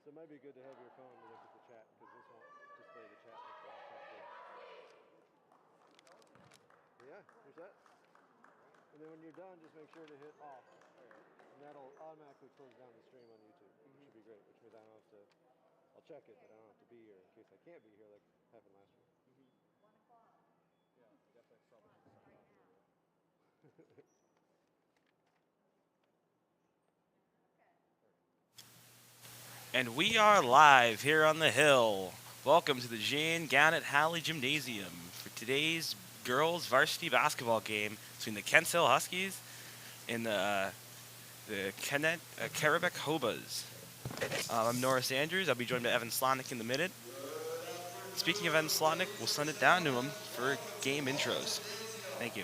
So it might be good to have your phone to look at the chat because this won't display the chat with the laptop. But yeah, there's that. And then when you're done, just make sure to hit off. And that'll automatically close down the stream on YouTube, which should be great, which means I don't have to, I'll check it, but I don't have to be here in case I can't be here like happened last week. Yeah, definitely saw the stuff off earlier. And we are live here on the hill. Welcome to the Jane Gannett Halley Gymnasium for today's girls varsity basketball game between the Kents Hill Huskies and the Carrabec Hobas. I'm Norris Andrews. I'll be joined by Evan Slotnick in the minute. Speaking of Evan Slotnick, we'll send it down to him for game intros. Thank you.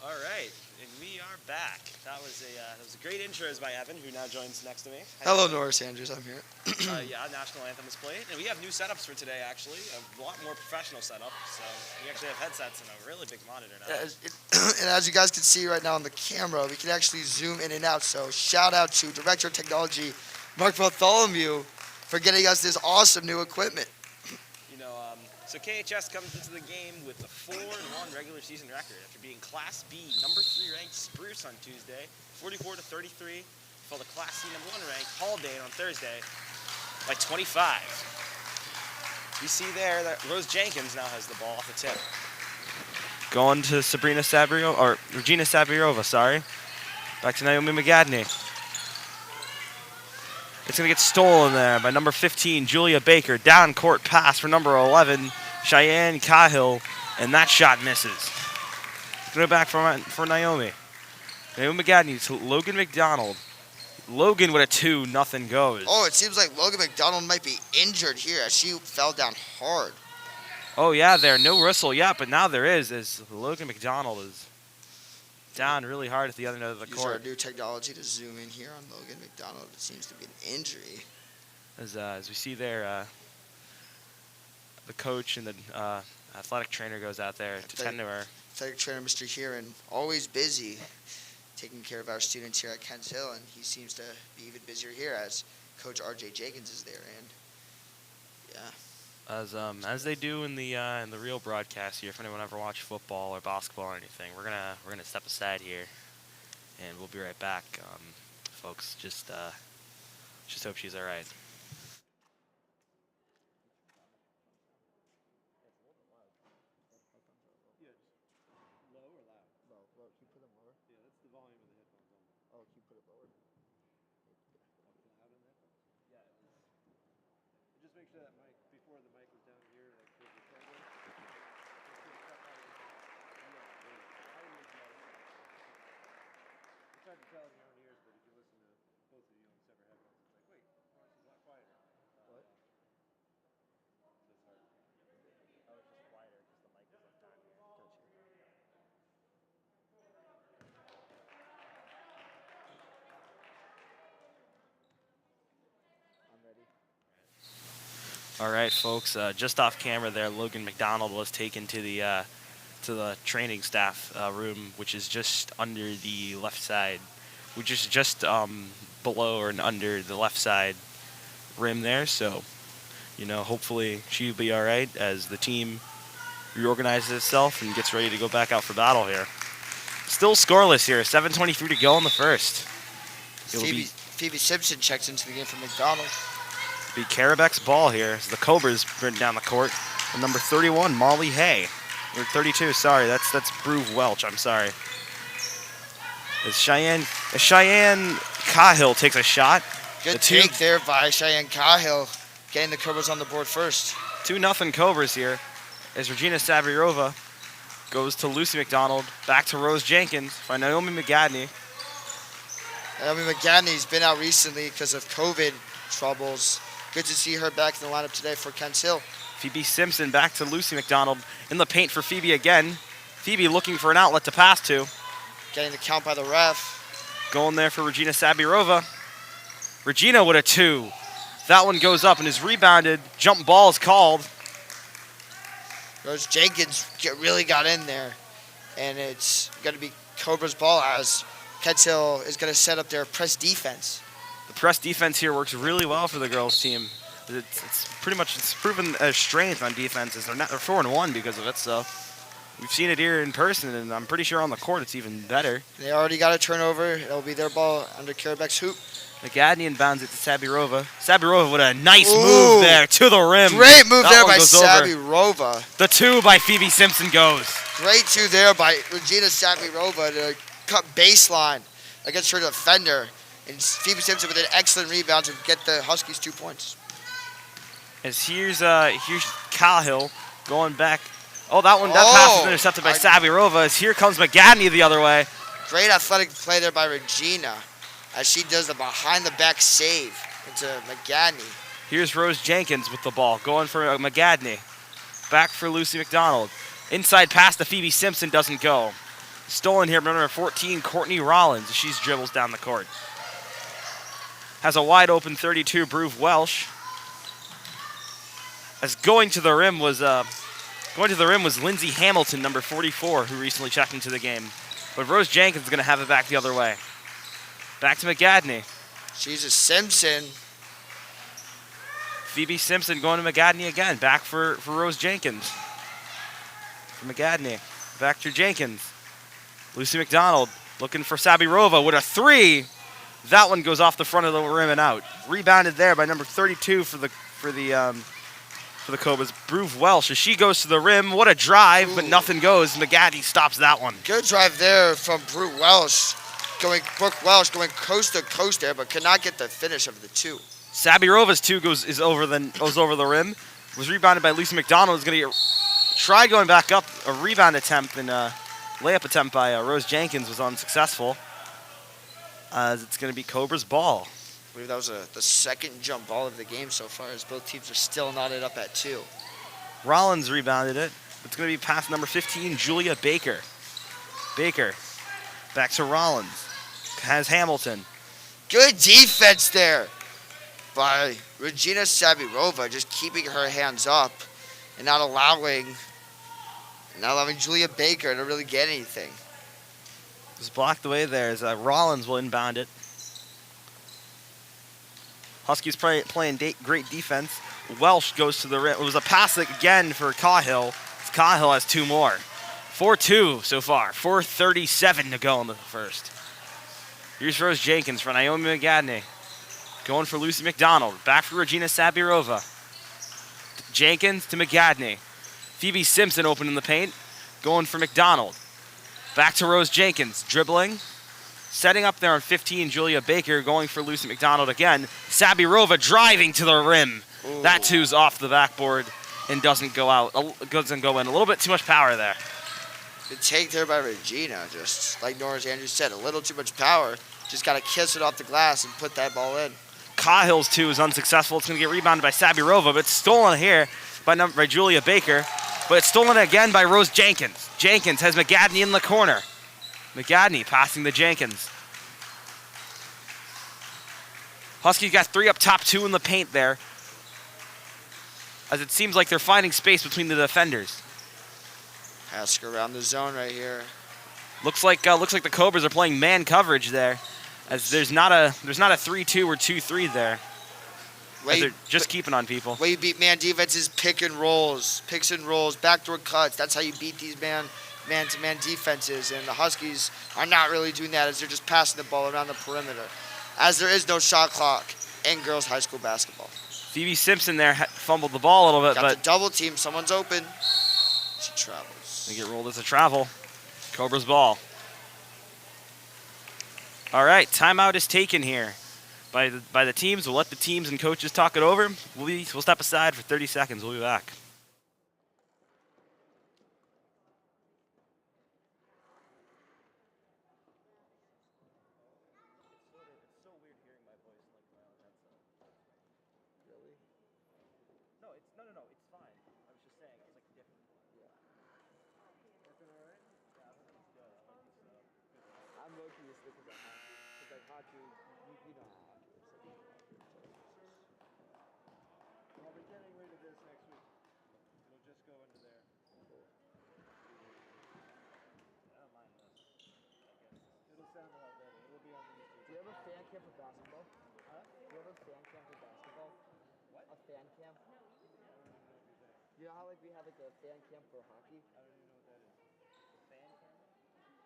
All right, and we are back. That was a great intros by Evan, who now joins next to me. Hello, Norris Andrews. I'm here. Yeah, national anthem is played, and we have new setups for today. Actually, a lot more professional setup. So we actually have headsets and a really big monitor now. And as you guys can see right now on the camera, we can actually zoom in and out. So shout out to Director of Technology, Mark Bartholomew, for getting us this awesome new equipment. You know, So KHS comes into the game with a 4-1 regular season record after beating Class B number 3 ranked Spruce on Tuesday, 44-33. Fell to Class C number 1 ranked Haldane on Thursday by 25. You see there that Rose Jenkins now has the ball off the tip. Going to Regina Sabirova, sorry. Back to Naomi McGadney. It's going to get stolen there by number 15, Julia Baker. Down court pass for number 11, Cheyenne Cahill, and that shot misses. Going back for Naomi. Naomi McGadney to Logan McDonald. Logan with a 2-0 goes. Oh, it seems like Logan McDonald might be injured here as she fell down hard. Oh, yeah, there. No whistle yet, but now there is, as Logan McDonald is down really hard at the other end of the Use court. our new technology to zoom in here on Logan McDonald. It seems to be an injury. As we see there, the coach and the athletic trainer goes out there to tend to her. Athletic trainer Mr. Heron, always busy taking care of our students here at Kent Hill, and he seems to be even busier here as Coach R.J. Jenkins is there. And yeah, As they do in the real broadcast here, if anyone ever watched football or basketball or anything, we're gonna step aside here, and we'll be right back, folks. Just hope she's all right. Just make sure that mic, before the mic was down here, like towards the shoulder. It's hard to tell in your own ears, but if you listen to both of you on separate headphones, it's like, wait, why is it a lot quieter? What? So it's hard. Oh, it's just quieter because the mic is up down here. I'm ready. All right, folks. Just off camera there, Logan McDonald was taken to the training staff room, which is just under the left side, which is just below or under the left side rim there. So, hopefully she'll be all right as the team reorganizes itself and gets ready to go back out for battle here. Still scoreless here. 7:23 to go in the first. Phoebe Simpson checks into the game for McDonald. Be Carrabec's ball here as the Cobras bring down the court. And number 31, Molly Hay. Or 32, sorry, that's Brew Welch, I'm sorry. As Cheyenne Cahill takes a shot. Good take there by Cheyenne Cahill, getting the Cobras on the board first. 2-0 Cobras here as Regina Sabirova goes to Lucy McDonald, back to Rose Jenkins by Naomi McGadney. Naomi McGadney's been out recently because of COVID troubles. Good to see her back in the lineup today for Kent Hill. Phoebe Simpson back to Lucy McDonald in the paint for Phoebe again. Phoebe looking for an outlet to pass to. Getting the count by the ref. Going there for Regina Sabirova. Regina with a 2. That one goes up and is rebounded. Jump ball is called. Rose Jenkins really got in there. And it's going to be Cobra's ball as Kent Hill is going to set up their press defense. The press defense here works really well for the girls' team. It's proven a strength on defenses. They're 4-1 because of it. So we've seen it here in person, and I'm pretty sure on the court it's even better. They already got a turnover. It'll be their ball under Carrabec's hoop. McGadney inbounds it to Sabirova. Sabirova with a nice move there to the rim. Great move there by Sabirova. The 2 by Phoebe Simpson goes. Great 2 there by Regina Sabirova to cut baseline against her defender. And Phoebe Simpson with an excellent rebound to get the Huskies 2 points. As here's Cahill going back. Oh, that pass is intercepted by Sabirova. As here comes McGadney the other way. Great athletic play there by Regina as she does the behind-the-back save into McGadney. Here's Rose Jenkins with the ball, going for McGadney. Back for Lucy McDonald. Inside pass to Phoebe Simpson doesn't go. Stolen here by number 14, Courtney Rollins, as she dribbles down the court. Has a wide open 32, Brew Welsh. As going to the rim was Lindsay Hamilton, number 44, who recently checked into the game. But Rose Jenkins is going to have it back the other way. Back to McGadney. She's a Simpson. Phoebe Simpson going to McGadney again. Back for Rose Jenkins. For McGadney. Back to Jenkins. Lucy McDonald looking for Sabirova with a 3. That one goes off the front of the rim and out. Rebounded there by number 32 for the Cobras, Brooke Welsh. As she goes to the rim, what a drive, but nothing goes. McGadney stops that one. Good drive there from Brooke Welsh going coast to coast there, but could not get the finish of the 2. Sabirova's 2 goes over the rim. Was rebounded by Lucy McDonald. Is going to get tried going back up. A rebound attempt and a layup attempt by Rose Jenkins was unsuccessful. As it's going to be Cobra's ball. I believe that was the second jump ball of the game so far, as both teams are still knotted up at 2. Rollins rebounded it. It's going to be past number 15, Julia Baker. Baker back to Rollins. Has Hamilton. Good defense there by Regina Sabirova, just keeping her hands up and not allowing Julia Baker to really get anything. Just blocked away there as Rollins will inbound it. Huskies playing great defense. Welsh goes to the rim. It was a pass again for Cahill. Cahill has 2 more. 4-2 so far. 4:37 to go in the first. Here's Rose Jenkins for Naomi McGadney. Going for Lucy McDonald. Back for Regina Sabirova. Jenkins to McGadney. Phoebe Simpson open in the paint. Going for McDonald. Back to Rose Jenkins. Dribbling. Setting up there on 15, Julia Baker. Going for Lucy McDonald again. Sabirova driving to the rim. Ooh. That 2's off the backboard and doesn't go out. Doesn't go in. A little bit too much power there. Good take there by Regina. Just like Norris Andrews said, a little too much power. Just got to kiss it off the glass and put that ball in. Cahill's 2 is unsuccessful. It's going to get rebounded by Sabirova, but it's stolen here by Julia Baker. But it's stolen again by Rose Jenkins. Jenkins has McGadney in the corner. McGadney passing to Jenkins. Huskies got 3 up top, 2 in the paint there. As it seems like they're finding space between the defenders. Pass around the zone right here. Looks like the Cobras are playing man coverage there, as there's not a 3-2 or 2-3 there. They're just keeping on people. Way you beat man defense is picks and rolls, backdoor cuts. That's how you beat these man-to-man defenses. And the Huskies are not really doing that, as they're just passing the ball around the perimeter, as there is no shot clock in girls high school basketball. Phoebe Simpson there fumbled the ball a little bit, Got but the double team. Someone's open. She travels. they get rolled as a travel. Cobra's ball. All right, timeout is taken here by the teams. We'll let the teams and coaches talk it over. We'll step aside for 30 seconds. We'll be back. You know how we have a fan cam for hockey? I don't even know what that is. Fan camera?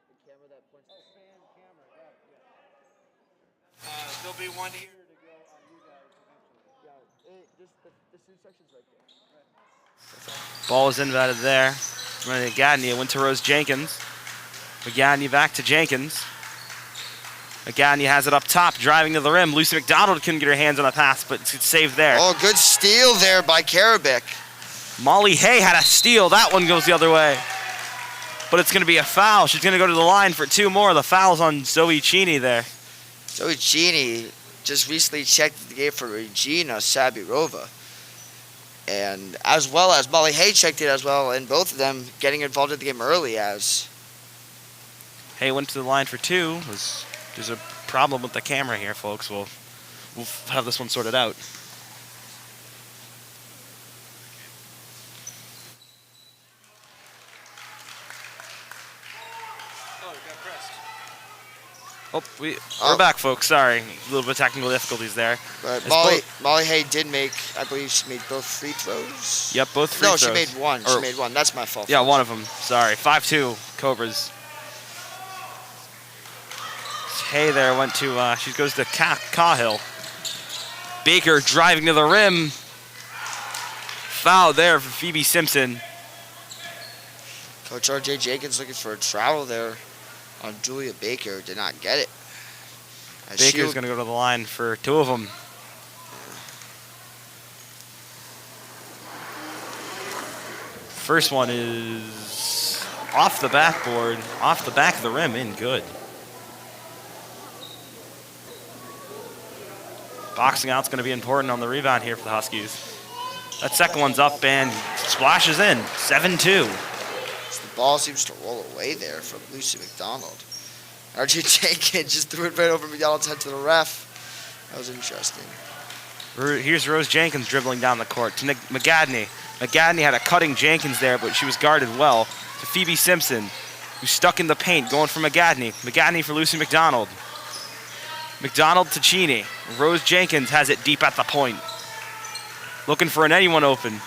The camera that points. Oh, fan camera. Yeah. There'll be one here to go on you guys eventually. Yeah, the suit section's right there. Right. Ball is inbounded there. McGadney went to Rose Jenkins. McGadney back to Jenkins. McGadney has it up top, driving to the rim. Lucy McDonald couldn't get her hands on the pass, but it's saved there. Oh, good steal there by Carrabec. Molly Hay had a steal. That one goes the other way. But it's going to be a foul. She's going to go to the line for 2 more. The foul's on Zoe Cheney there. Zoe Cheney just recently checked the game for Regina Sabirova. And as well as Molly Hay checked it as well, and both of them getting involved in the game early as. Hay went to the line for 2. There's a problem with the camera here, folks. We'll have this one sorted out. Oh, we're back, folks. Sorry, a little bit of technical difficulties there. But As Molly Hay did make, I believe she made both free throws. Yep, both free No, throws. she made one. She made one. That's my fault. Yeah, one of them. Sorry. 5-2 Cobras. Hay there went to, she goes to Cahill. Baker driving to the rim. Foul there for Phoebe Simpson. Coach R.J. Jenkins looking for a travel there on Julia Baker. Did not get it. Baker's going to go to the line for two of them. First one is off the backboard, off the back of the rim, in good. Boxing out's going to be important on the rebound here for the Huskies. That second one's up and splashes in, 7-2. The ball seems to roll away there from Lucy McDonald. R.J. Jenkins just threw it right over McDonald's head to the ref. That was interesting. Here's Rose Jenkins dribbling down the court to McGadney. McGadney had a cutting Jenkins there, but she was guarded well. To Phoebe Simpson, who's stuck in the paint, going for McGadney. McGadney for Lucy McDonald. McDonald to Cheney. Rose Jenkins has it deep at the point. Looking for an anyone open.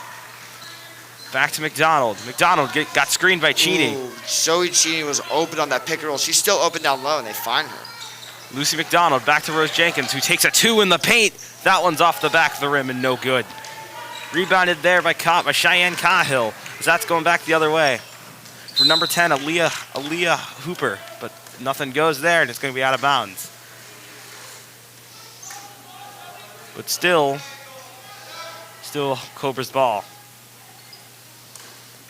Back to McDonald. McDonald got screened by Cheney. Ooh, Zoe Cheney was open on that pick and roll. She's still open down low, and they find her. Lucy McDonald back to Rose Jenkins, who takes a two in the paint. That one's off the back of the rim and no good. Rebounded there by Cheyenne Cahill, as that's going back the other way. For number 10, Aaliyah Hooper, but nothing goes there, and it's going to be out of bounds. But still Cobra's ball.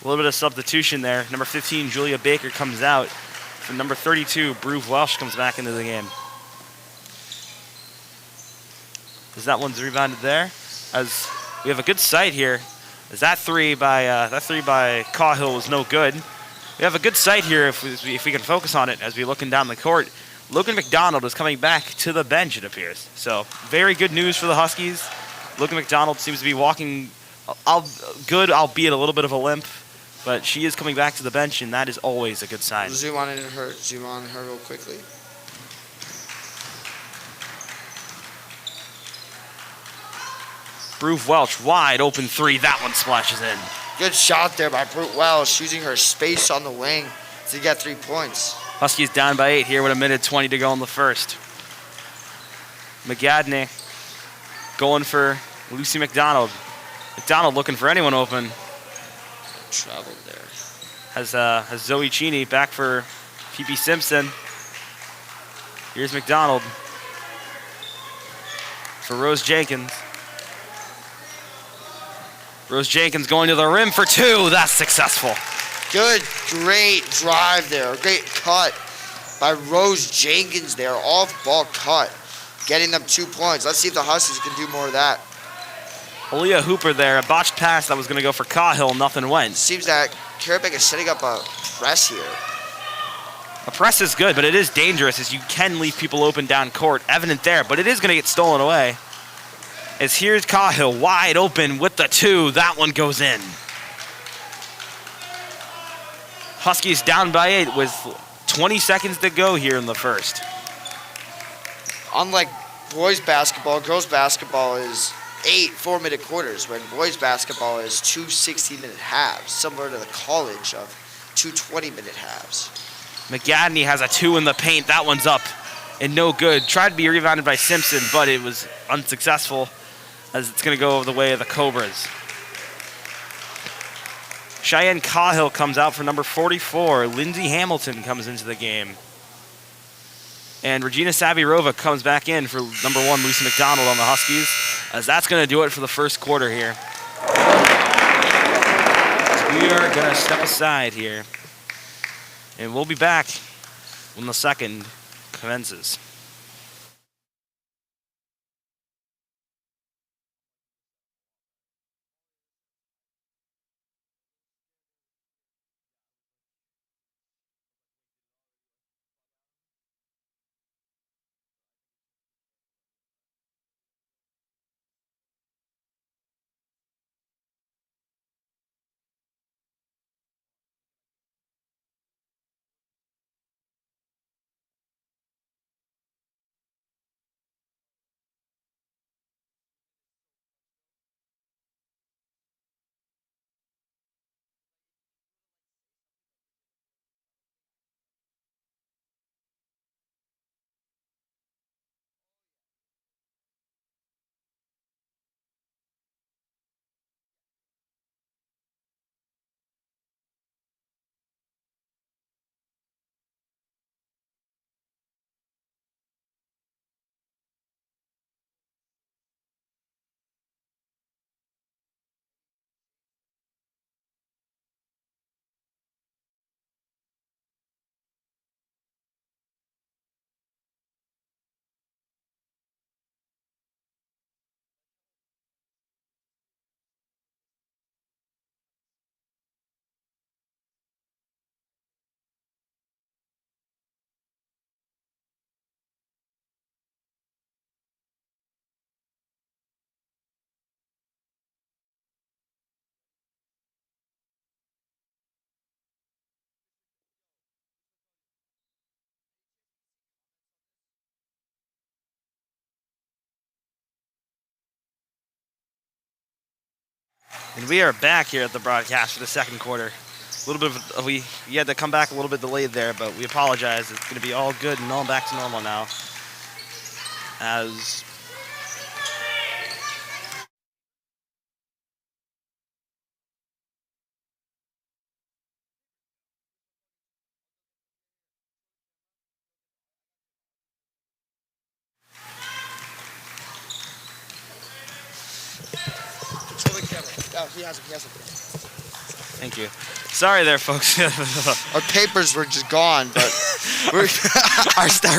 A little bit of substitution there. Number 15, Julia Baker comes out. For number 32, Brooke Welsh comes back into the game. As that one's rebounded there. As we have a good sight here. As that three by Cahill was no good. We have a good sight here if we can focus on it as we're looking down the court. Logan McDonald is coming back to the bench, it appears. So very good news for the Huskies. Logan McDonald seems to be walking good, albeit a little bit of a limp. But she is coming back to the bench, and that is always a good sign. Zoom on her real quickly. Brooke Welch, wide open three. That one splashes in. Good shot there by Brooke Welch, using her space on the wing to get 3 points. Huskies down by 8 here with a minute 20 to go in the first. McGadney going for Lucy McDonald. McDonald looking for anyone open. Traveled there. Has Zoe Cheney back for Phoebe Simpson. Here's McDonald for Rose Jenkins. Rose Jenkins going to the rim for two. That's successful. Good, great drive there. Great cut by Rose Jenkins there. Off ball cut. Getting them 2 points. Let's see if the Huskies can do more of that. Aaliyah Hooper there. A botched pass that was going to go for Cahill. Nothing went. Seems that Carrabec is setting up a press here. A press is good, but it is dangerous as you can leave people open down court. Evident there, but it is going to get stolen away. As here's Cahill wide open with the two. That one goes in. Huskies down by 8 with 20 seconds to go here in the first. Unlike boys basketball, girls basketball is 8 4-minute quarters, when boys basketball is 2 60-minute halves, similar to the college of 2 20-minute halves. McGadney has a two in the paint. That one's up and no good. Tried to be rebounded by Simpson, but it was unsuccessful as it's going to go the way of the Cobras. Cheyenne Cahill comes out for number 44. Lindsay Hamilton comes into the game. And Regina Savirova comes back in for number 1, Lucy McDonald on the Huskies, as that's going to do it for the first quarter here. So we are going to step aside here, and we'll be back when the second commences. And we are back here at the broadcast for the second quarter. A little bit of we had to come back a little bit delayed there, but we apologize. It's going to be all good and all back to normal now. As Oh, he has it. thank you. Sorry there, folks. Our papers were just gone, but our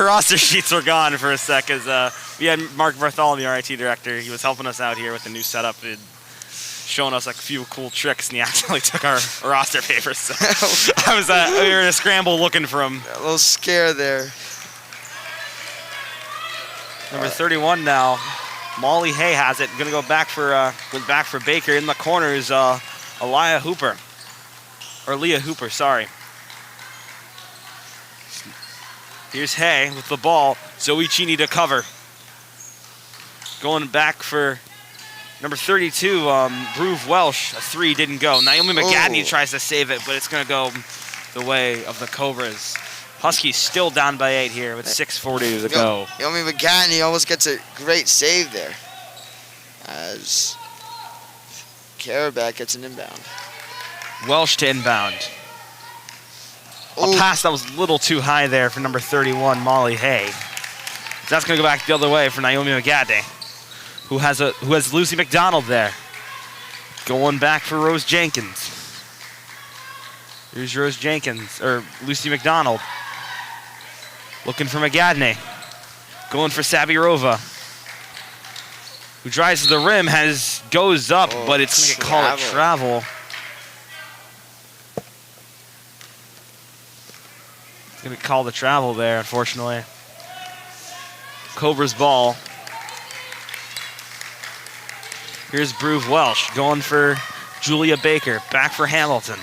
roster sheets were gone for a sec as we had Mark Bartholomew, our IT director. He was helping us out here with the new setup and showing us like a few cool tricks, and he accidentally took our roster papers. So we were in a scramble looking for him. a little scare there. Number 31 now. Molly Hay has it. Going to go back for Baker. In the corner is Leah Hooper, sorry. Here's Hay with the ball. Zoe Cheney to cover. Going back for number 32, Bruve Welsh. A three didn't go. Naomi McGadney tries to save it, but it's going to go the way of the Cobras. Huskies still down by 8 here with 6:40 to go. Naomi McGadney almost gets a great save there as Carrabec gets an inbound. Welsh to inbound. A pass that was a little too high there for number 31, Molly Hay. That's going to go back the other way for Naomi McGadney, who has Lucy McDonald there. Going back for Rose Jenkins. Here's Rose Jenkins, or Lucy McDonald. Looking for McGadney. Going for Sabirova, who drives to the rim, goes up, but it's going to get called a travel. Going to call the travel there, unfortunately. Cobra's ball. Here's Bruve Welsh going for Julia Baker. Back for Hamilton.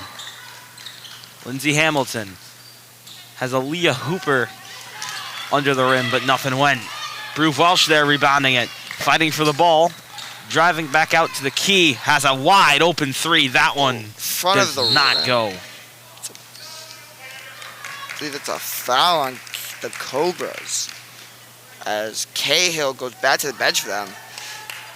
Lindsay Hamilton has Aaliyah Hooper under the rim, but nothing went. Bruve Welsh there rebounding it. Fighting for the ball. Driving back out to the key. Has a wide open three. That one does not go. I believe it's a foul on the Cobras as Cahill goes back to the bench for them.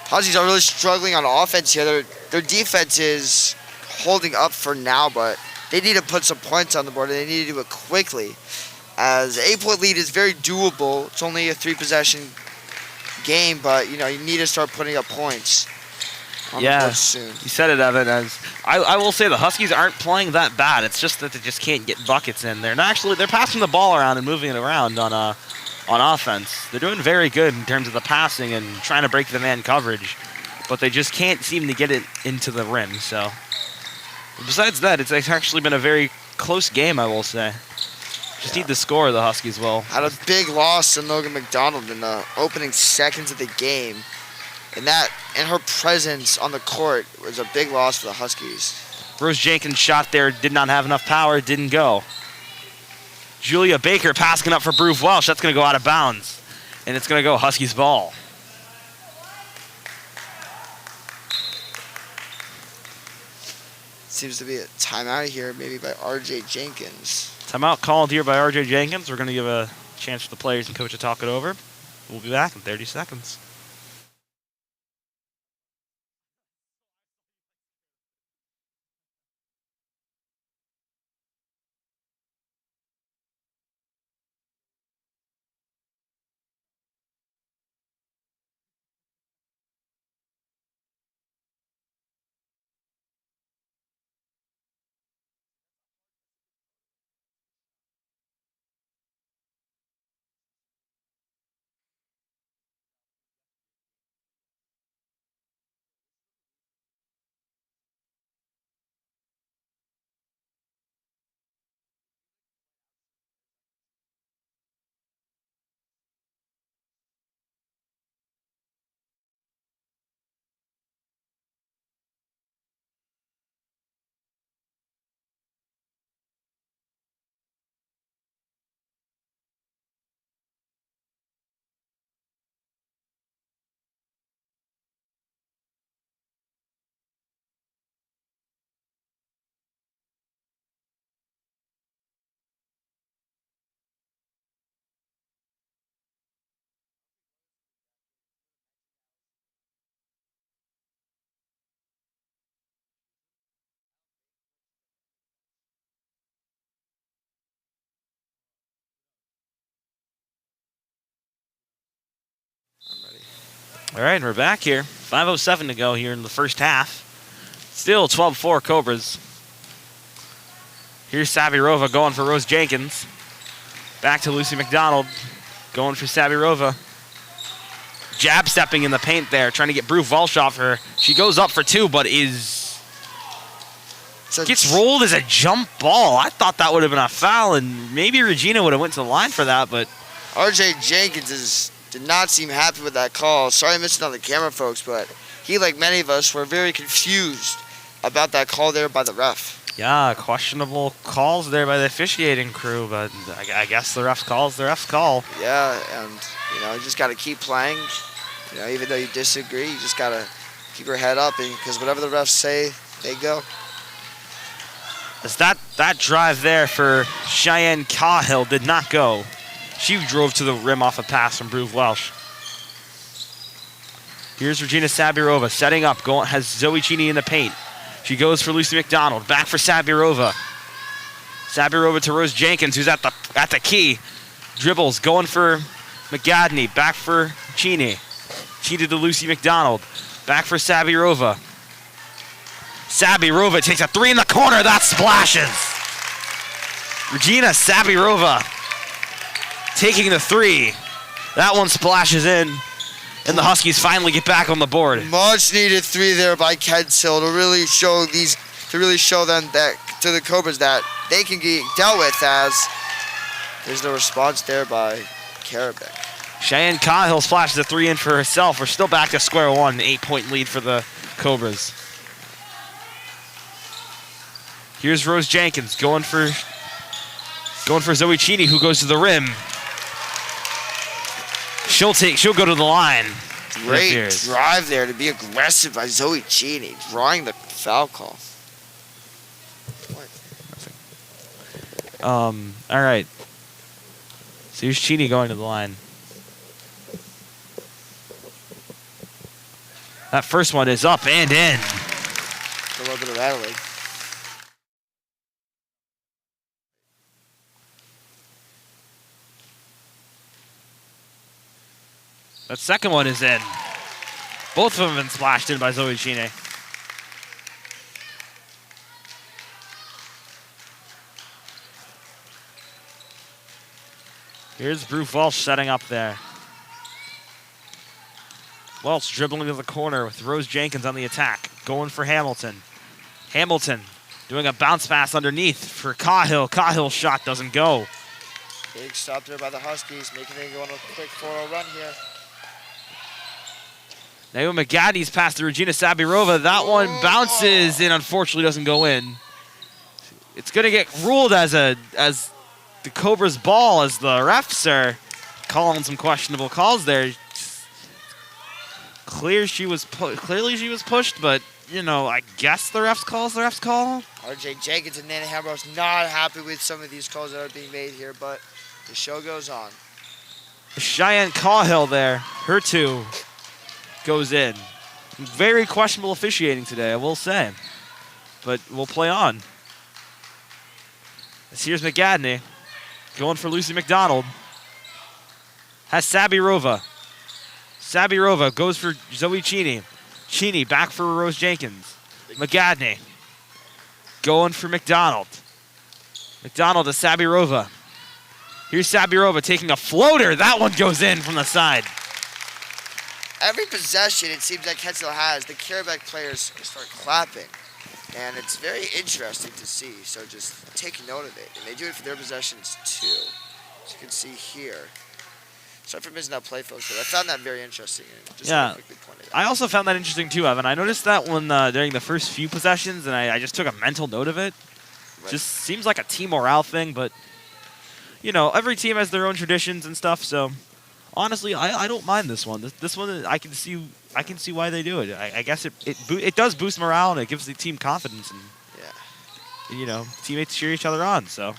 Huskies are really struggling on offense here. Their defense is holding up for now, but they need to put some points on the board, and they need to do it quickly. As 8-point lead is very doable. It's only a 3-possession game, but you need to start putting up points on the board soon. You said it, Evan. As I will say, the Huskies aren't playing that bad. It's just that they just can't get buckets in. They're passing the ball around and moving it around on offense. They're doing very good in terms of the passing and trying to break the man coverage, but they just can't seem to get it into the rim. So besides that, it's actually been a very close game, I will say. Just need the score, the Huskies will. Had a big loss to Logan McDonald in the opening seconds of the game. And her presence on the court was a big loss for the Huskies. Rose Jenkins' shot there did not have enough power, didn't go. Julia Baker passing up for Bruve Welsh. That's going to go out of bounds. And it's going to go Huskies ball. Seems to be a timeout here, maybe by R.J. Jenkins. Timeout called here by R.J. Jenkins. We're going to give a chance for the players and coach to talk it over. We'll be back in 30 seconds. All right, we're back here. 5:07 to go here in the first half. Still 12-4 Cobras. Here's Sabirova going for Rose Jenkins. Back to Lucy McDonald. Going for Sabirova. Jab stepping in the paint there, trying to get Brooke Walsh off her. She goes up for two, but gets rolled as a jump ball. I thought that would have been a foul, and maybe Regina would have went to the line for that, but RJ Jenkins did not seem happy with that call. Sorry I missed it on the camera, folks, but he, like many of us, were very confused about that call there by the ref. yeah, questionable calls there by the officiating crew, but I guess the ref's call is the ref's call. Yeah, and you just got to keep playing. Even though you disagree, you just got to keep your head up, because whatever the refs say, they go. As that drive there for Cheyenne Cahill did not go. She drove to the rim off a pass from Brooke Welsh. Here's Regina Sabirova setting up, has Zoe Cheney in the paint. She goes for Lucy McDonald, back for Sabirova. Sabirova to Rose Jenkins, who's at the key. Dribbles, going for McGadney, back for Cheney. Cheney to Lucy McDonald, back for Sabirova. Sabirova takes a three in the corner, that splashes. Regina Sabirova taking the three. That one splashes in, and the Huskies finally get back on the board. Much needed three there by Kensill to really show them that to the Cobras that they can get dealt with, as there's no response there by Carrabec. Cheyenne Cahill splashes a three in for herself. We're still back to square one, 8-point lead for the Cobras. Here's Rose Jenkins going for Zoe Cheney, who goes to the rim. She'll go to the line. Great drive there to be aggressive by Zoe Cheney, drawing the foul call. All right. So here's Cheney going to the line. That first one is up and in. A little bit of rattling. That second one is in. Both of them have been splashed in by Zoe Cheney. Here's Brooke Walsh setting up there. Walsh dribbling to the corner with Rose Jenkins on the attack. Going for Hamilton. Hamilton doing a bounce pass underneath for Cahill. Cahill's shot doesn't go. Big stop there by the Huskies, making them go on a quick 4-0 run here. Naomi McGadney's pass to Regina Sabirova. That one bounces and unfortunately doesn't go in. It's going to get ruled as the Cobra's ball, as the refs are calling some questionable calls there. Clearly she was pushed, but I guess the refs call. RJ Jenkins and Nana Hambros not happy with some of these calls that are being made here, but the show goes on. Cheyenne Cahill there, her two goes in. Very questionable officiating today, I will say. But we'll play on. Here's McGadney going for Lucy McDonald. Has Sabirova. Sabirova goes for Zoe Cheney. Cheney back for Rose Jenkins. McGadney going for McDonald. McDonald to Sabirova. Here's Sabirova taking a floater. That one goes in from the side. Every possession it seems like Kensill has, the Carrabec players start clapping. And it's very interesting to see, so just take note of it. And they do it for their possessions too, as you can see here. Sorry for missing that play, folks, but I found that very interesting. And just quickly pointed out. I also found that interesting too, Evan. I noticed that one during the first few possessions, and I just took a mental note of it. Right. Just seems like a team morale thing, but every team has their own traditions and stuff, so honestly, I don't mind this one. This one, I can see why they do it. I guess it does boost morale, and it gives the team confidence, and teammates cheer each other on. So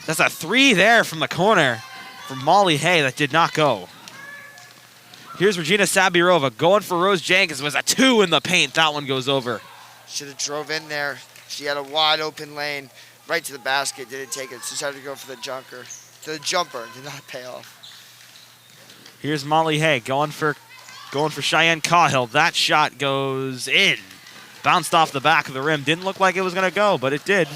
that's a three there from the corner from Molly Hay that did not go. Here's Regina Sabirova going for Rose Jenkins. Was a two in the paint. That one goes over. Should have drove in there. She had a wide open lane right to the basket. Didn't take it. She decided to go for the jumper. Did not pay off. Here's Molly Hay going for Going for Cheyenne Cahill. That shot goes in. Bounced off the back of the rim. Didn't look like it was going to go, but it did.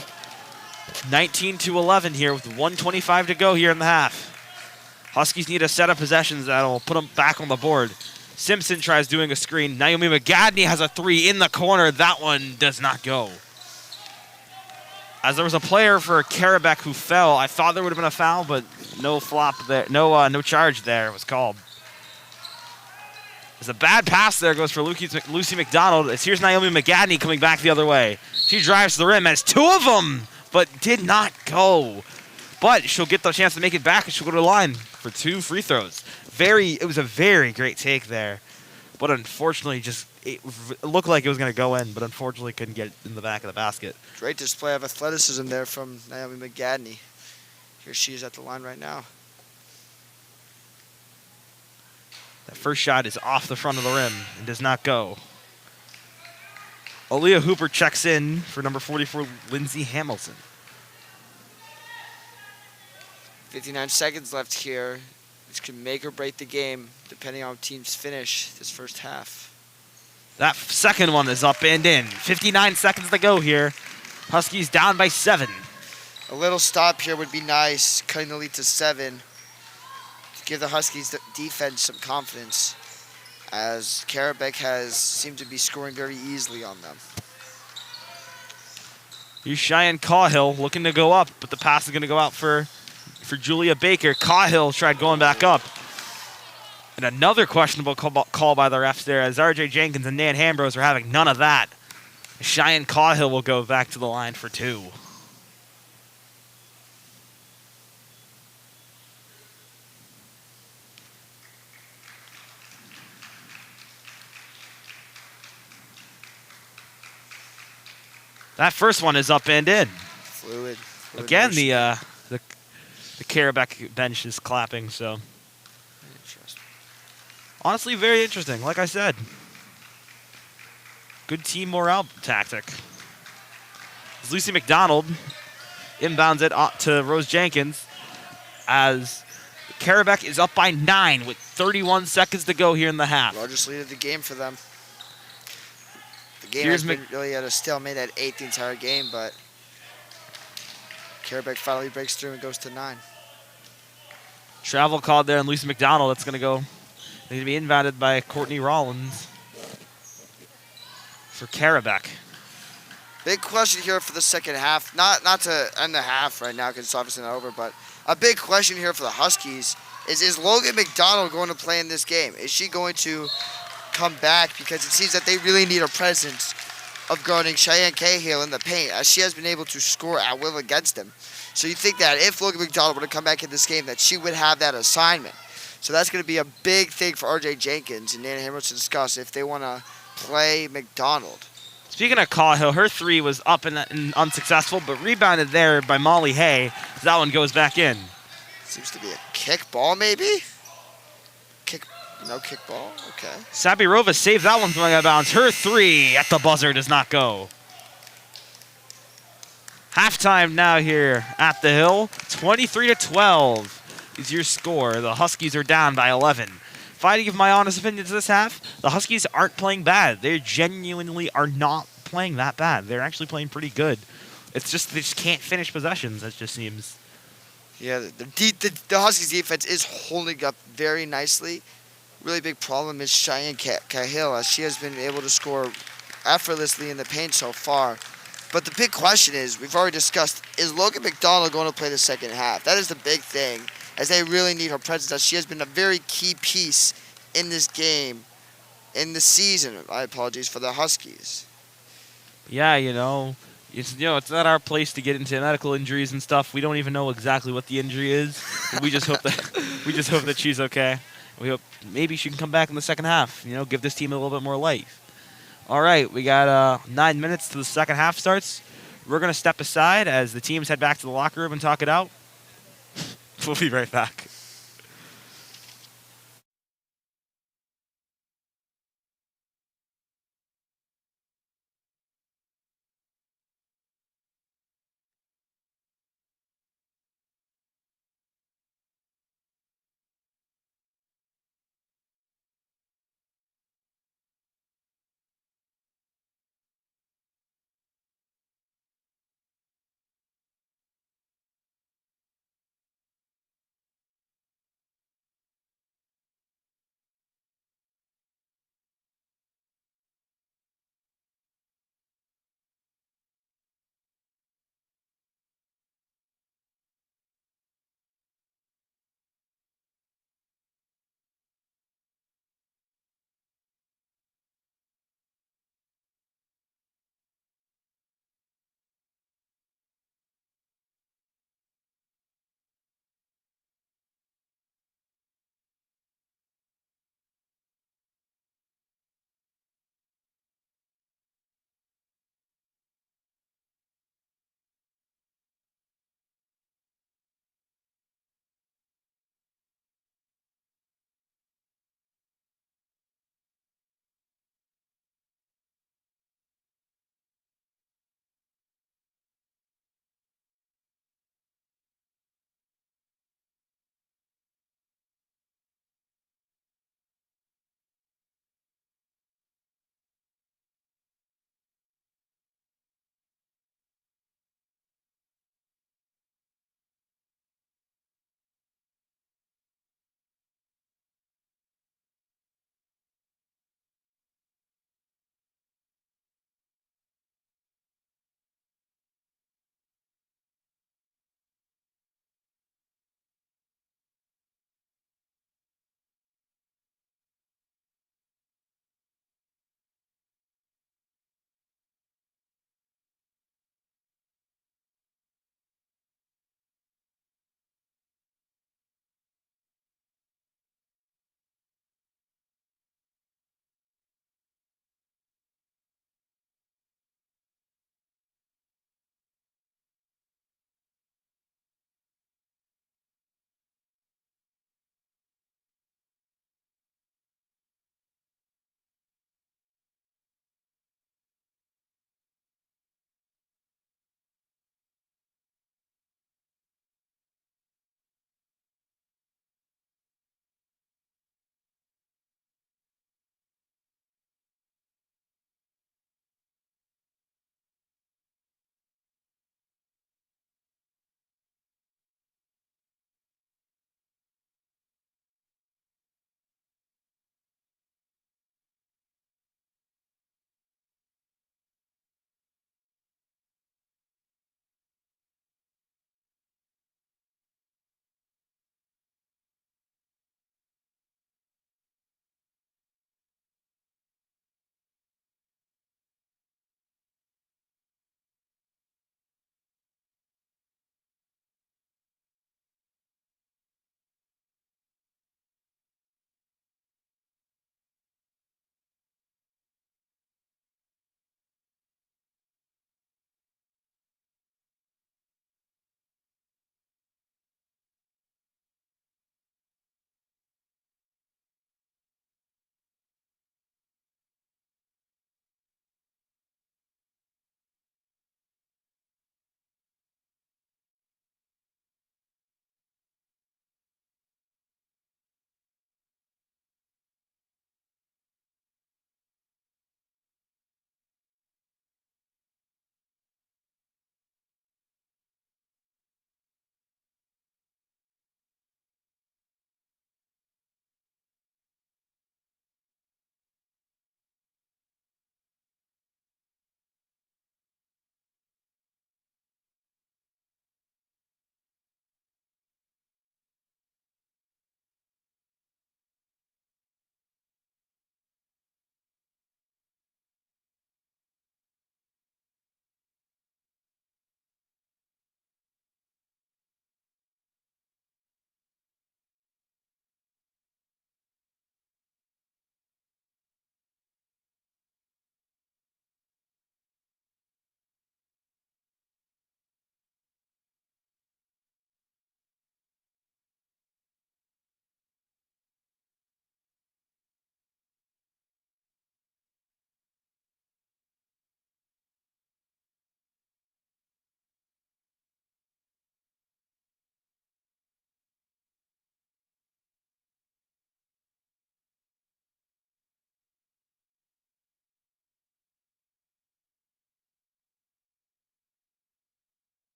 19-11 here with 1:25 to go here in the half. Huskies need a set of possessions that'll put them back on the board. Simpson tries doing a screen. Naomi McGadney has a three in the corner. That one does not go. As there was a player for Carrabec who fell, I thought there would have been a foul, but no flop there. No charge there was called. There's a bad pass there. Goes for Lucy McDonald. Here's Naomi McGadney coming back the other way. She drives to the rim. Has two of them, but did not go. But she'll get the chance to make it back, and she'll go to the line for 2 free throws. It was a very great take there, but unfortunately, it looked like it was going to go in, but unfortunately couldn't get in the back of the basket. Great display of athleticism there from Naomi McGadney. Here she is at the line right now. That first shot is off the front of the rim and does not go. Aaliyah Hooper checks in for number 44, Lindsay Hamilton. 59 seconds left here. This can make or break the game, depending on how teams finish this first half. That second one is up and in. 59 seconds to go here. Huskies down by 7. A little stop here would be nice, cutting the lead to 7. To give the Huskies defense some confidence, as Carrabec has seemed to be scoring very easily on them. Here's Cheyenne Cahill looking to go up, but the pass is going to go out for Julia Baker. Cahill tried going back up. And another questionable call by the refs there, as R.J. Jenkins and Nan Hambros are having none of that. Cheyenne Cahill will go back to the line for 2. That first one is up and in. Fluid Again, motion. the Carrabec bench is clapping, so. Interesting. Honestly, very interesting, like I said. Good team morale tactic. As Lucy McDonald inbounds it to Rose Jenkins, as Carrabec is up by 9 with 31 seconds to go here in the half. Largest lead of the game for them. The game has been really at a stalemate at 8 the entire game, but Carrabec finally breaks through and goes to 9. Travel called there on Lucy McDonald. That's going to be inbounded by Courtney Rollins for Carrabec. Big question here for the second half. Not to end the half right now because it's obviously not over, but a big question here for the Huskies is Logan McDonald going to play in this game? Is she going to come back? Because it seems that they really need a presence of guarding Cheyenne Cahill in the paint, as she has been able to score at will against them. So you think that if Logan McDonald were to come back in this game, that she would have that assignment. So that's going to be a big thing for R.J. Jenkins and Nan Hamilton to discuss if they want to play McDonald. Speaking of Cahill, her 3 was up and unsuccessful, but rebounded there by Molly Hay. That one goes back in. Seems to be a kick ball, maybe? No kick ball? Okay. Sabirova saved that one going out of bounds. Her 3 at the buzzer does not go. Halftime now here at the Hill. 23-12 is your score. The Huskies are down by 11. If I had to give my honest opinion to this half, the Huskies aren't playing bad. They genuinely are not playing that bad. They're actually playing pretty good. It's just they just can't finish possessions, it just seems. Yeah, the Huskies defense is holding up very nicely. Really big problem is Cheyenne Cahill, as she has been able to score effortlessly in the paint so far. But the big question is, we've already discussed, is Logan McDonald going to play the second half? That is the big thing, as they really need her presence, as she has been a very key piece in this game, in the season. I apologize for the Huskies. Yeah, it's not our place to get into medical injuries and stuff. We don't even know exactly what the injury is. We just hope that she's okay. We hope maybe she can come back in the second half. Give this team a little bit more life. All right, we got 9 minutes till the second half starts. We're going to step aside as the teams head back to the locker room and talk it out. We'll be right back.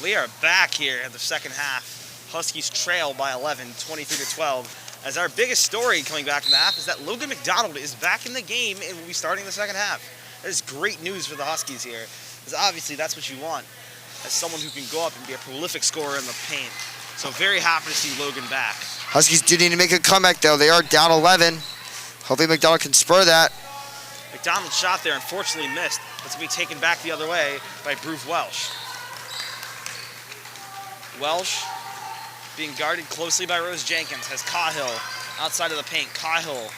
We are back here at the second half. Huskies trail by 11, 23-12. As our biggest story coming back from the half is that Logan McDonald is back in the game and will be starting the second half. That is great news for the Huskies here, because obviously that's what you want, as someone who can go up and be a prolific scorer in the paint. So very happy to see Logan back. Huskies do need to make a comeback, though. They are down 11. Hopefully McDonald can spur that. McDonald's shot there unfortunately missed. It's going to be taken back the other way by Bruce Welsh. Welsh being guarded closely by Rose Jenkins has Cahill outside of the paint. Cahill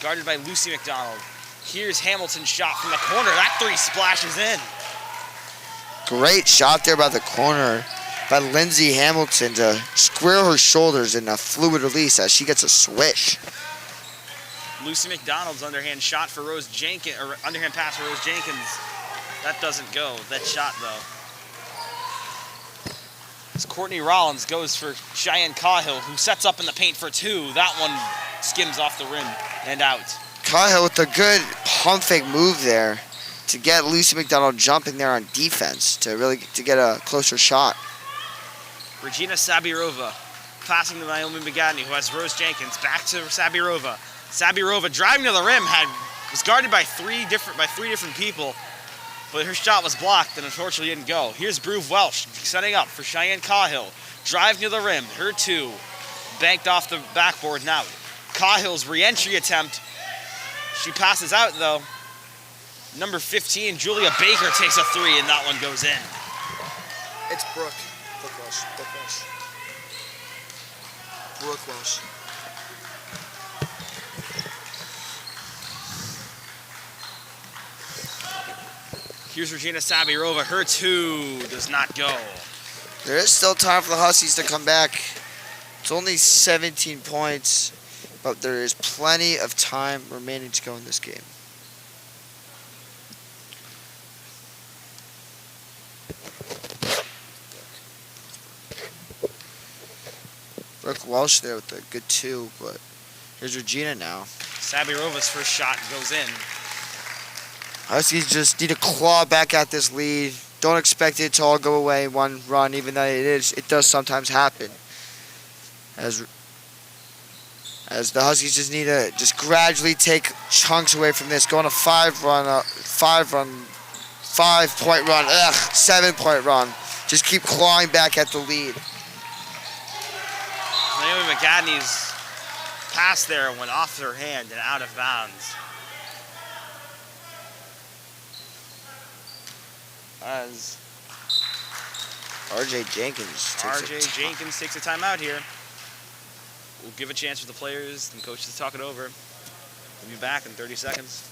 guarded by Lucy McDonald. Here's Hamilton's shot from the corner. That three splashes in. Great shot there by the corner by Lindsay Hamilton to square her shoulders in a fluid release as she gets a swish. Lucy McDonald's underhand shot for Rose Jenkins, or underhand pass for Rose Jenkins. That doesn't go. That shot though. As Courtney Rollins goes for Cheyenne Cahill, who sets up in the paint for two. That one skims off the rim and out. Cahill with a good pump fake move there to get Lucy McDonald jumping there on defense to get a closer shot. Regina Sabirova passing to Naomi McGadney, who has Rose Jenkins. Back to Sabirova. Sabirova driving to the rim was guarded by three different people, but her shot was blocked and unfortunately didn't go. Here's Bruce Welsh setting up for Cheyenne Cahill. Driving to the rim, her two. Banked off the backboard now. Cahill's re-entry attempt. She passes out though. Number 15, Julia Baker takes a three and that one goes in. It's Brooke. Brooke Welsh. Brooke Welsh. Brooke Welsh. Here's Regina Sabirova. Her two does not go. There is still time for the Huskies to come back. It's only 17 points, but there is plenty of time remaining to go in this game. Brooke Welsh there with a good two, but here's Regina now. Sabirova's first shot goes in. Huskies just need to claw back at this lead. Don't expect it to all go away in one run, even though it does sometimes happen. As the Huskies just need to gradually take chunks away from this. Go on a 5-point run, 7-point run. Just keep clawing back at the lead. Naomi McGadney's pass there went off her hand and out of bounds. As RJ Jenkins takes a timeout here. We'll give a chance for the players and coaches to talk it over. We'll be back in 30 seconds.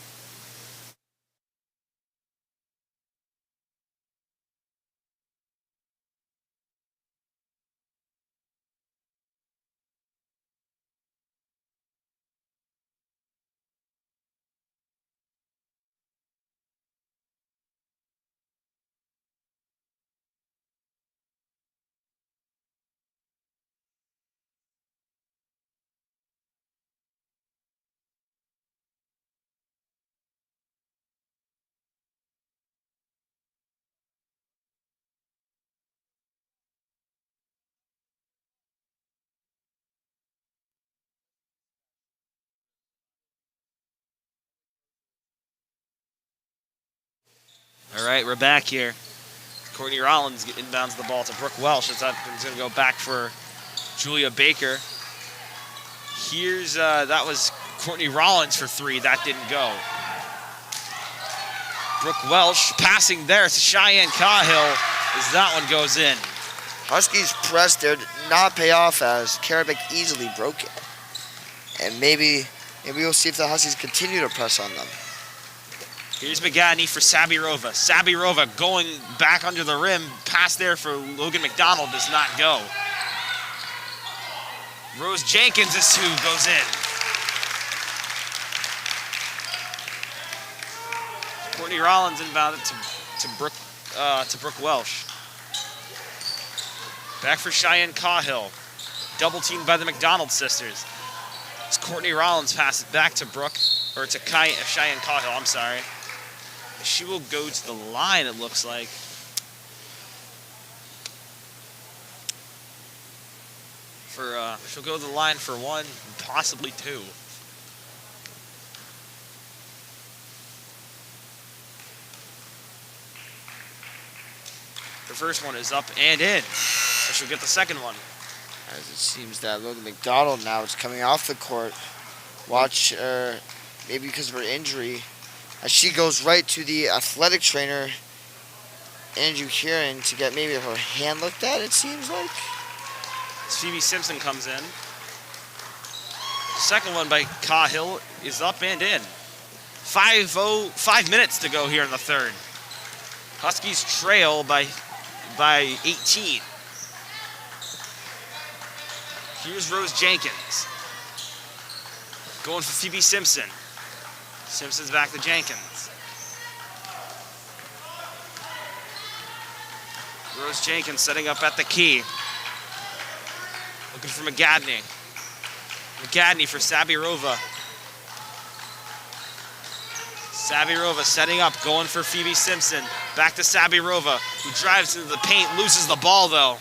All right, we're back here. Courtney Rollins inbounds the ball to Brooke Welsh. It's going to go back for Julia Baker. Here's, that was Courtney Rollins for three. That didn't go. Brooke Welsh passing there to Cheyenne Cahill as that one goes in. Huskies press there did not pay off as Carrabec easily broke it. And maybe we'll see if the Huskies continue to press on them. Here's McGadney for Sabirova. Sabirova going back under the rim. Pass there for Logan McDonald does not go. Rose Jenkins' two goes in. Courtney Rollins inbounded to Brooke Welsh. Back for Cheyenne Cahill. Double teamed by the McDonald sisters. As Courtney Rollins passes back to Brooke, or to Cheyenne Cahill, I'm sorry. She will go to the line, it looks like. She'll go to the line for 1, possibly 2. Her first one is up and in, so she'll get the second one. As it seems that Logan McDonald now is coming off the court. Watch, maybe because of her injury, as she goes right to the athletic trainer, Andrew Heron, to get maybe her hand looked at, it seems like. As Phoebe Simpson comes in. The second one by Cahill is up and in. 5 minutes to go here in the third. Huskies trail by 18. Here's Rose Jenkins. Going for Phoebe Simpson. Simpson's back to Jenkins. Rose Jenkins setting up at the key. Looking for McGadney. McGadney for Sabirova. Sabirova setting up, going for Phoebe Simpson. Back to Sabirova, who drives into the paint, loses the ball though.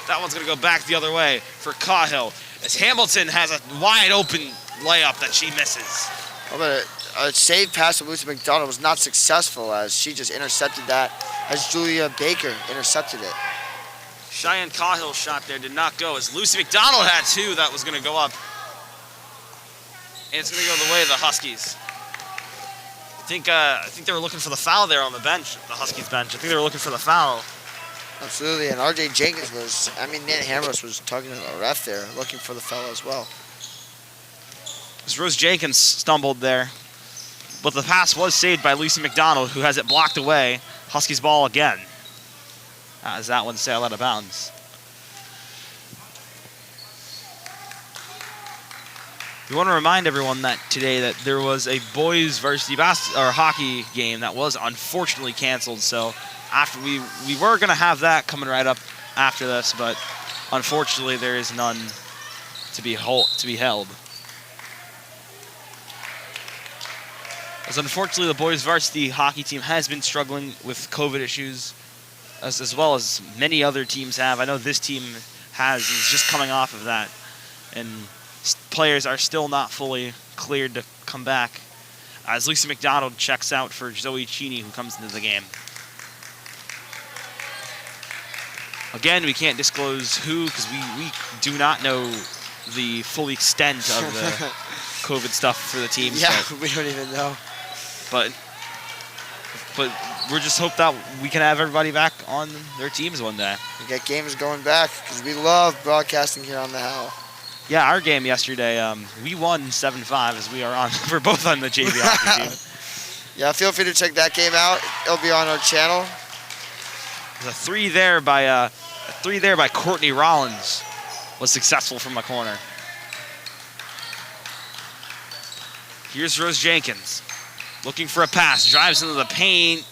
That one's gonna go back the other way for Cahill. As Hamilton has a wide open layup that she misses. Oh, but a save pass from Lucy McDonald was not successful, as she just intercepted that, as Julia Baker intercepted it. Cheyenne Cahill's shot there did not go, as Lucy McDonald had 2 that was gonna go up. And it's gonna go the way of the Huskies. I think they were looking for the foul there on the bench, the Huskies bench. I think they were looking for the foul. Absolutely, and RJ Jenkins Nate Hamros was talking to the ref there, looking for the foul as well. As Rose Jenkins stumbled there, but the pass was saved by Lucy McDonald, who has it blocked away. Huskies ball again, as that one sailed out of bounds. We want to remind everyone that today that there was a boys varsity hockey game that was unfortunately canceled. So after we were going to have that coming right up after this, but unfortunately there is none to be held. As unfortunately the boys varsity hockey team has been struggling with COVID issues, as well as many other teams have. I know this team is just coming off of that, and players are still not fully cleared to come back, as Lucy McDonald checks out for Zoe Cheney, who comes into the game. Again, we can't disclose who, because we do not know the full extent of the COVID stuff for the teams. Yeah, we don't even know. But we're just hope that we can have everybody back on their teams one day. We get games going back, because we love broadcasting here on the Howl. Yeah, our game yesterday, we won 7-5, as we're both on the JV hockey team. Yeah, feel free to check that game out. It'll be on our channel. There's a three there by Courtney Rollins was successful from the corner. Here's Rose Jenkins looking for a pass, drives into the paint.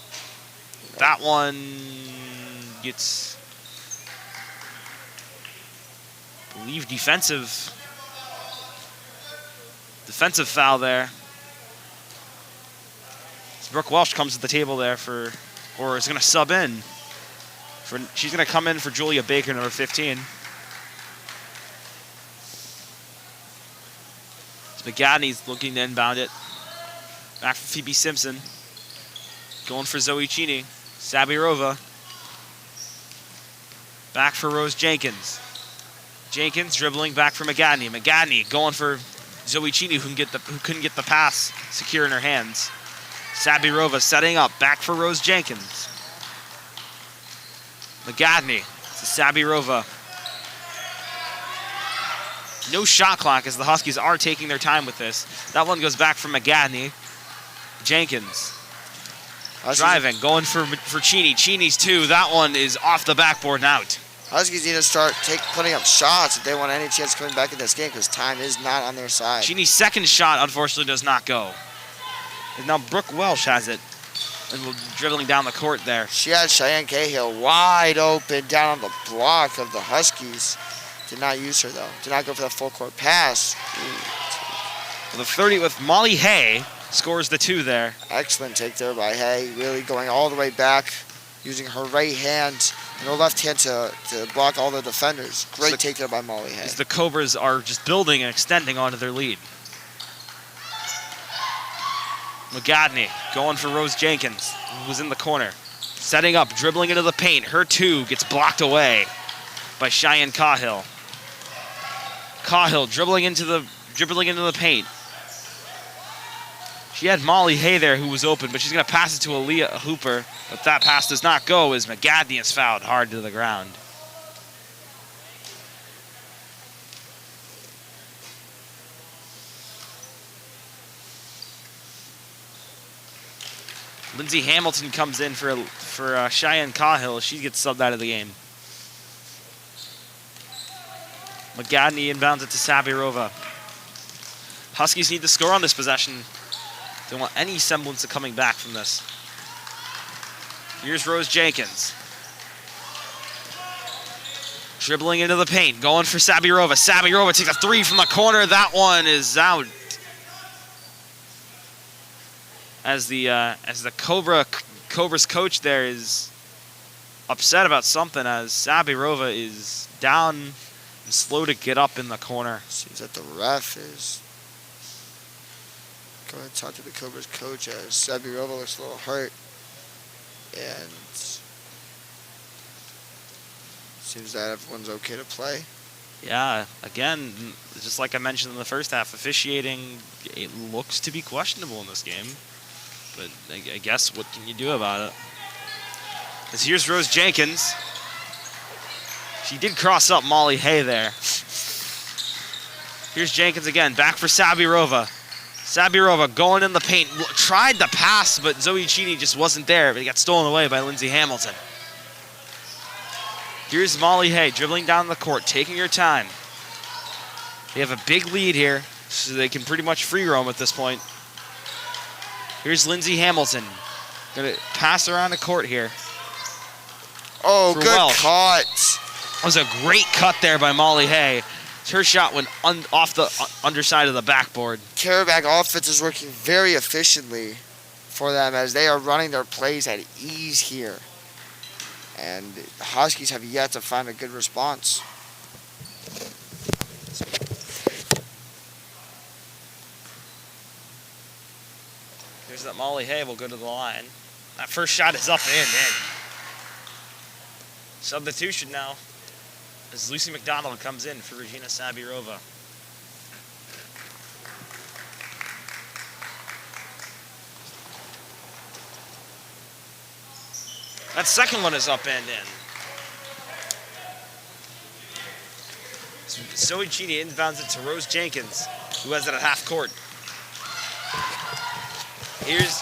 That one gets, I believe, defensive foul there. Brooke Welsh comes to the table there or is going to sub in. She's going to come in for Julia Baker, number 15. McGadney's looking to inbound it. Back for Phoebe Simpson. Going for Zoe Cheney. Sabirova. Back for Rose Jenkins. Jenkins dribbling back for McGadney. McGadney going for Zoe Cheney, who couldn't get the pass secure in her hands. Sabirova setting up. Back for Rose Jenkins. McGadney to Sabirova. No shot clock, as the Huskies are taking their time with this. That one goes back for McGadney. Jenkins driving, going for Cheney. Cheney's 2. That one is off the backboard and out. Huskies need to start putting up shots if they want any chance coming back in this game, because time is not on their side. Cheney's second shot, unfortunately, does not go. And now Brooke Welsh has it, and we're dribbling down the court there. She had Cheyenne Cahill wide open down on the block of the Huskies. Did not use her, though. Did not go for that full court pass. The 30 with Molly Hay scores the 2 there. Excellent take there by Hay, really going all the way back using her right hand and her left hand to block all the defenders. Great take there by Molly Hay. The Cobras are just building and extending onto their lead. McGadney going for Rose Jenkins, who was in the corner. Setting up, dribbling into the paint. Her two gets blocked away by Cheyenne Cahill. Cahill dribbling into the paint. She had Molly Hay there who was open, but she's going to pass it to Aaliyah Hooper. But that pass does not go as McGadney is fouled hard to the ground. Lindsay Hamilton comes in for Cheyenne Cahill. She gets subbed out of the game. McGadney inbounds it to Sabirova. Huskies need to score on this possession. They want any semblance of coming back from this. Here's Rose Jenkins. Dribbling into the paint, going for Sabirova. Sabirova takes a three from the corner. That one is out. As the Cobra's coach there is upset about something, as Sabirova is down and slow to get up in the corner. Seems that the ref is going to talk to the Cobra's coach as Sabirova looks a little hurt. And seems that everyone's okay to play. Yeah, again, just like I mentioned in the first half, officiating, it looks to be questionable in this game. But I guess what can you do about it? As here's Rose Jenkins. She did cross up Molly Hay there. Here's Jenkins again, back for Sabirova. Sabirova going in the paint, tried to pass, but Zoe Cheney just wasn't there, but it got stolen away by Lindsay Hamilton. Here's Molly Hay dribbling down the court, taking her time. They have a big lead here, so they can pretty much free roam at this point. Here's Lindsay Hamilton. Gonna pass around the court here. Oh, good Welsh. cut. That was a great cut there by Molly Hay. Her shot went off the underside of the backboard. Carrabec offense is working very efficiently for them as they are running their plays at ease here. And the Huskies have yet to find a good response. Here's that Molly Hay will go to the line. That first shot is up and in. Substitution now as Lucy McDonald comes in for Regina Sabirova. That second one is up and in. Zoe Cheney inbounds it to Rose Jenkins, who has it at half court. Here's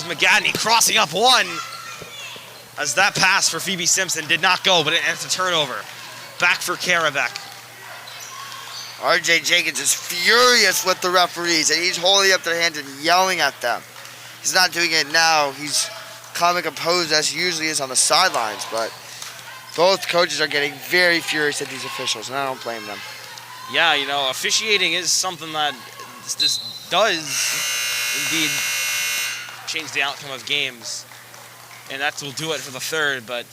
McGadney crossing up one, as that pass for Phoebe Simpson did not go, but it's a turnover. Back for Carrabec. RJ Jenkins is furious with the referees, and he's holding up their hands and yelling at them. He's not doing it now. He's calm and composed as he usually is on the sidelines, but both coaches are getting very furious at these officials, and I don't blame them. Yeah, you know, officiating is something that this does indeed change the outcome of games, and that will do it for the third. But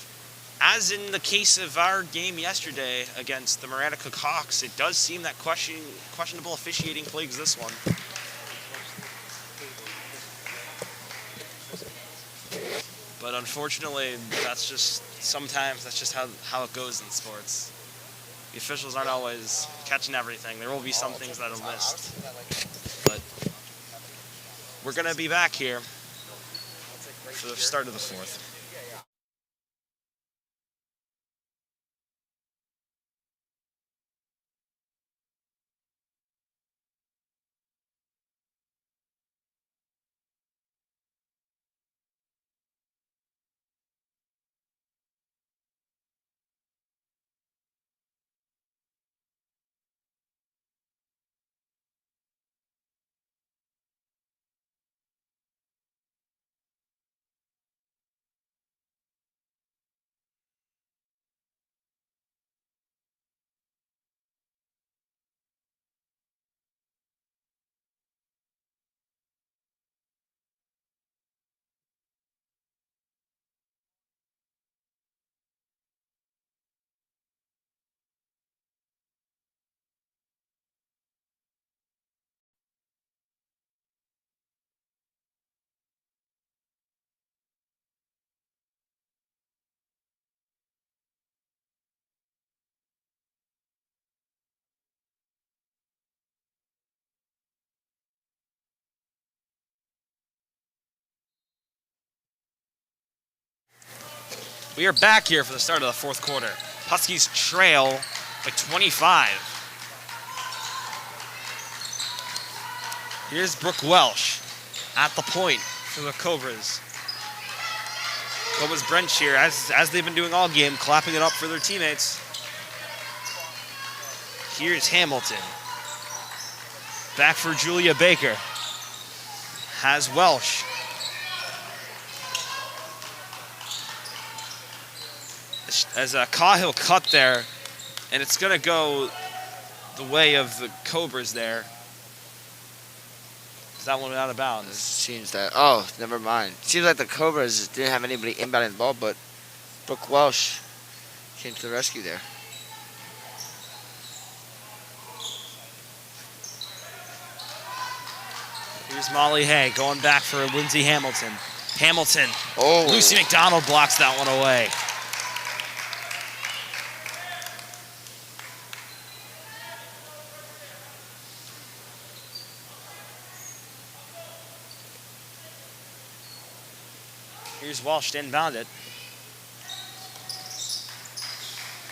as in the case of our game yesterday against the Miranda Cook Hawks, it does seem that questionable officiating plagues this one. But unfortunately, sometimes that's just how it goes in sports. The officials aren't always catching everything. There will be some things that are missed. But we're going to be back here for the start of the fourth. We are back here for the start of the fourth quarter. Huskies trail by 25. Here's Brooke Welsh at the point for the Cobras. Cobras bench here, as they've been doing all game, clapping it up for their teammates. Here's Hamilton. Back for Julia Baker. Has Welsh. As a Cahill cut there, and it's going to go the way of the Cobras there. That one went out of bounds. It seems that. Oh, never mind. Seems like the Cobras didn't have anybody inbounding the ball, but Brooke Welsh came to the rescue there. Here's Molly Hay going back for Lindsay Hamilton. Hamilton. Oh. Lucy McDonald blocks that one away. Here's Walsh to inbound it.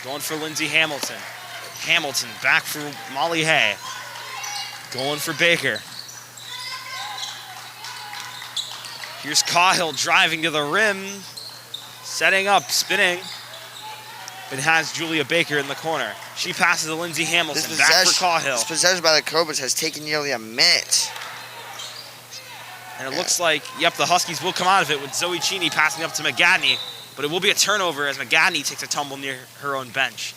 Going for Lindsay Hamilton. Hamilton back for Molly Hay. Going for Baker. Here's Cahill driving to the rim. Setting up, spinning. But has Julia Baker in the corner. She passes to Lindsay Hamilton. Back for Cahill. This possession by the Cobras has taken nearly a minute. And it looks like, yep, the Huskies will come out of it with Zoe Cheney passing up to McGadney. But it will be a turnover as McGadney takes a tumble near her own bench.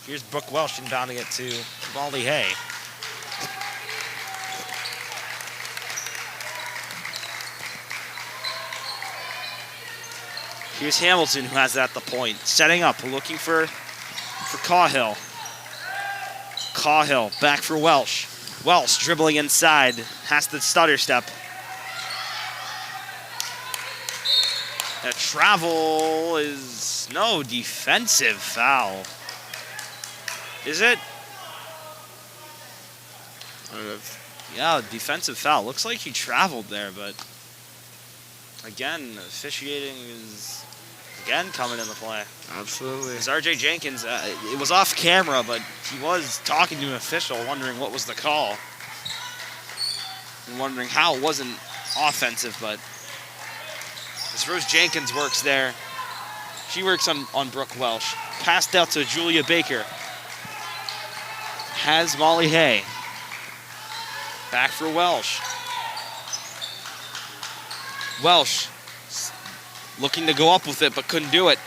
Here's Brooke Welsh inbounding it to Molly Hay. Here's Hamilton, who has it at the point. Setting up, looking for Cahill. Cahill back for Welsh. Welsh dribbling inside, has the stutter step. That travel is no defensive foul. Is it? Yeah, defensive foul. Looks like he traveled there, but again, officiating is again coming into play. Absolutely. As RJ Jenkins, it was off camera, but he was talking to an official, wondering what was the call. And wondering how it wasn't offensive, but as Rose Jenkins works there, she works on Brooke Welsh. Passed out to Julia Baker. Has Molly Hay. Back for Welsh. Welsh looking to go up with it, but couldn't do it.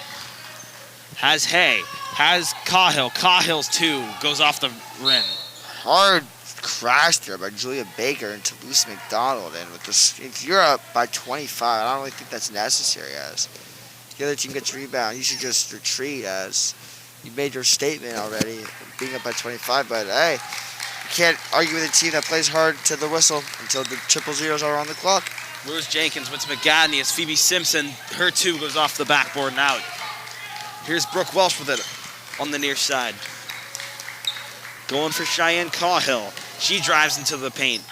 Has Hay. Has Cahill. Cahill's two. Goes off the rim. Hard crash there by Julia Baker into Lucy McDonald. And with this, if you're up by 25, I don't really think that's necessary. As the other team gets rebound, you should just retreat. As you made your statement already, being up by 25. But hey, you can't argue with a team that plays hard to the whistle until the triple zeros are on the clock. Rose Jenkins went to McGadney as Phoebe Simpson, her two goes off the backboard and out. Here's Brooke Welsh with it on the near side. Going for Cheyenne Cahill. She drives into the paint.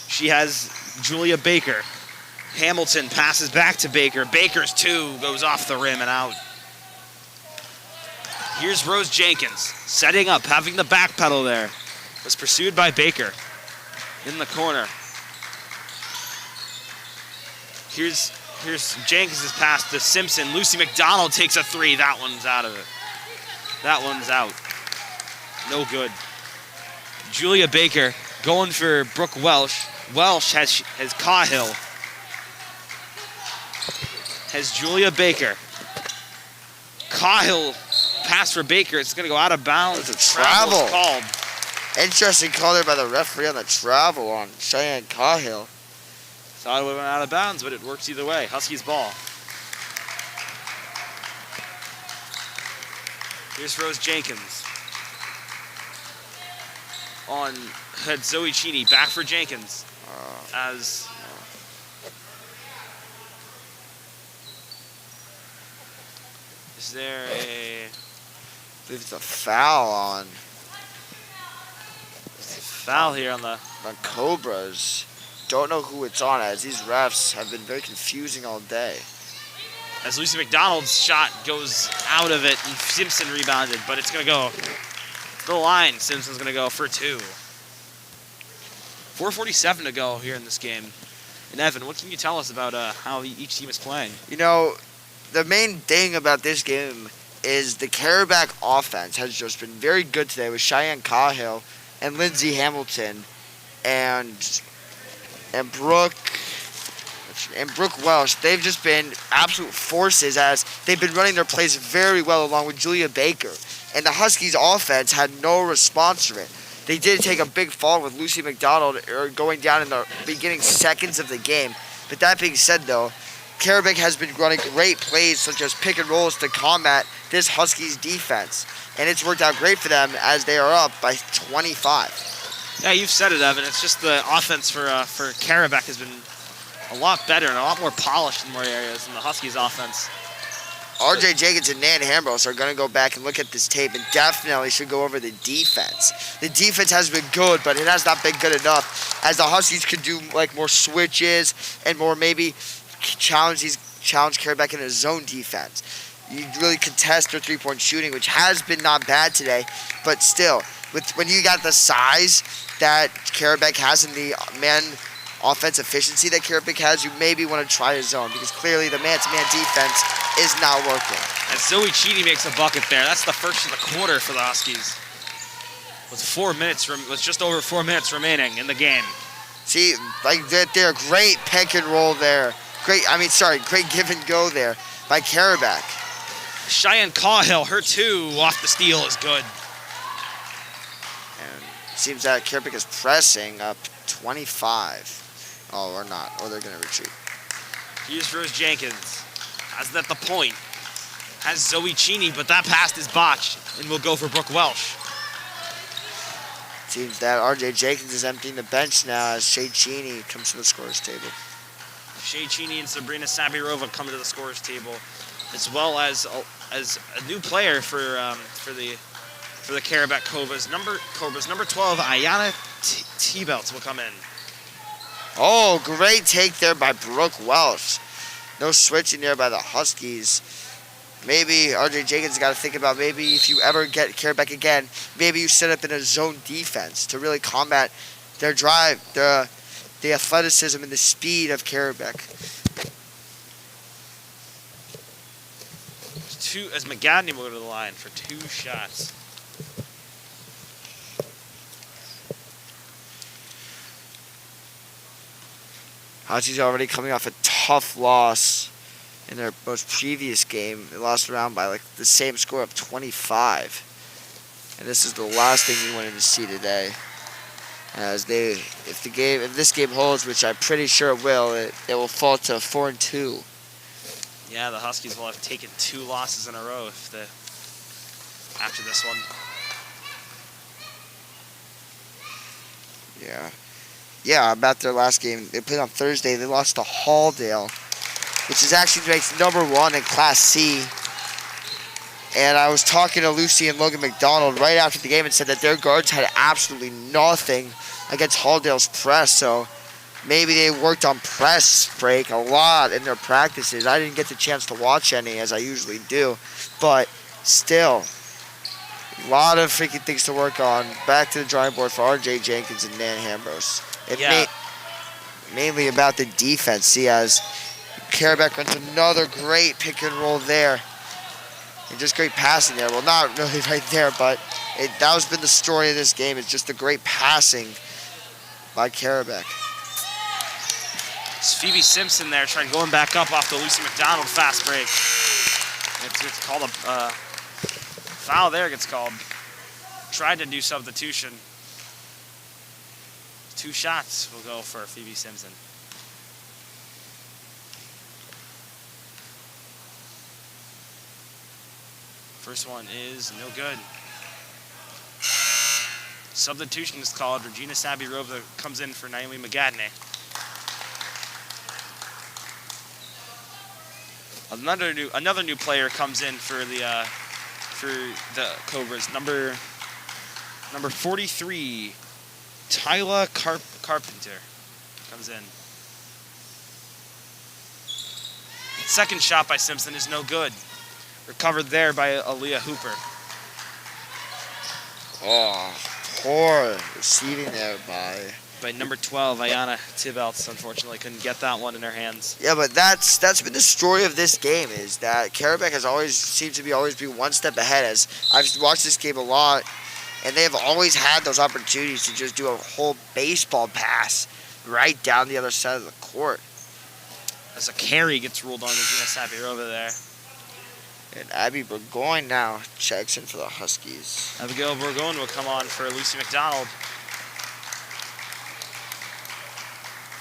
She has Julia Baker. Hamilton passes back to Baker. Baker's two goes off the rim and out. Here's Rose Jenkins setting up, having the back pedal there. Was pursued by Baker in the corner. Here's Jenkins' pass to Simpson. Lucy McDonald takes a three. That one's out of it. That one's out. No good. Julia Baker going for Brooke Welsh. Welsh has Cahill. Has Julia Baker. Cahill pass for Baker. It's going to go out of bounds. It's a travel. Called. Interesting call there by the referee on the travel on Cheyenne Cahill. Thought it went out of bounds, but it works either way. Huskies ball. Here's Rose Jenkins. Had Zoe Cheney back for Jenkins. Is there a... I believe it's a foul on Foul here on the... On Cobras. Don't know who it's on, as these refs have been very confusing all day. As Lucy McDonald's shot goes out of it, and Simpson rebounded, but it's going to go to the line. Simpson's going to go for 2. 4:47 to go here in this game. And Evan, what can you tell us about how each team is playing? You know, the main thing about this game is the Carrabec offense has just been very good today with Cheyenne Cahill and Lindsay Hamilton and Brooke Welsh. They've just been absolute forces as they've been running their plays very well along with Julia Baker. And the Huskies offense had no response to it. They did take a big fall with Lucy McDonald going down in the beginning seconds of the game. But that being said, though, Carrabec has been running great plays such as pick and rolls to combat this Huskies defense. And it's worked out great for them as they are up by 25. Yeah, you've said it, Evan. It's just the offense for Carrabec has been a lot better and a lot more polished in more areas than the Huskies' offense. RJ Jenkins and Nan Hambros are going to go back and look at this tape and definitely should go over the defense. The defense has been good, but it has not been good enough as the Huskies could do like more switches and more maybe challenge Carrabec in a zone defense. You really contest their three-point shooting, which has been not bad today, but still, when you got the size that Carrabec has in the man offense efficiency that Carrabec has, you maybe want to try a zone because clearly the man-to-man defense is not working. And Zoe Cheaty makes a bucket there. That's the first of the quarter for the Huskies. With just over 4 minutes remaining in the game. See, like that there, great pick and roll there. Great give and go there by Carrabec. Cheyenne Cahill, her 2 off the steal is good. And it seems that Carrabec is pressing up 25. Oh, or not. Or they're going to retreat. Here's Rose Jenkins. Has that the point. Has Zoe Cheney, but that pass is botched. And will go for Brooke Welsh. Seems that RJ Jenkins is emptying the bench now as Shay Cheney comes to the scorer's table. Shay Cheney and Sabrina Sabirova come to the scorer's table, as well as a new player for the Carrabec Cobras. Number 12, Ayana T-Belts will come in. Oh, great take there by Brooke Welsh. No switching there by the Huskies. Maybe RJ Jenkins got to think about maybe if you ever get Carrabec again, maybe you set up in a zone defense to really combat their drive, the athleticism and the speed of Carrabec. As McGadney will go to the line for 2 shots. Huskies already coming off a tough loss in their most previous game. They lost around by like the same score of 25. And this is the last thing we wanted to see today. As if this game holds, which I'm pretty sure it will fall to 4-2. Yeah, the Huskies will have taken 2 losses in a row after this one. Yeah, about their last game. They played on Thursday. They lost to Halldale, which is actually ranked #1 in Class C. And I was talking to Lucy and Logan McDonald right after the game and said that their guards had absolutely nothing against Halldale's press. So maybe they worked on press break a lot in their practices. I didn't get the chance to watch any as I usually do. But still, a lot of freaking things to work on. Back to the drawing board for RJ Jenkins and Nan Hambros. Mainly about the defense. See, as Carrabec runs another great pick and roll there. And just great passing there. Well, not really right there, but that has been the story of this game. It's just the great passing by Carrabec. It's Phoebe Simpson there going back up off the Lucy McDonald fast break. It's called a foul there gets called. Tried to do substitution. 2 shots will go for Phoebe Simpson. First one is no good. Substitution is called. Regina Sabirova comes in for Naomi McGadney. Another new player comes in for the Cobras. Number 43, Tyler Carpenter comes in. Second shot by Simpson is no good. Recovered there by Aaliyah Hooper. Oh, poor receiving there by number 12, Ayanna Tibelts, unfortunately couldn't get that one in her hands. Yeah, but that's been the story of this game, is that Carrabec has always seemed to be one step ahead. As I've watched this game a lot, and they have always had those opportunities to just do a whole baseball pass right down the other side of the court. As a carry gets ruled on Regina Sabirova there. And Abby Burgoyne now checks in for the Huskies. Abigail Burgoyne will come on for Lucy McDonald.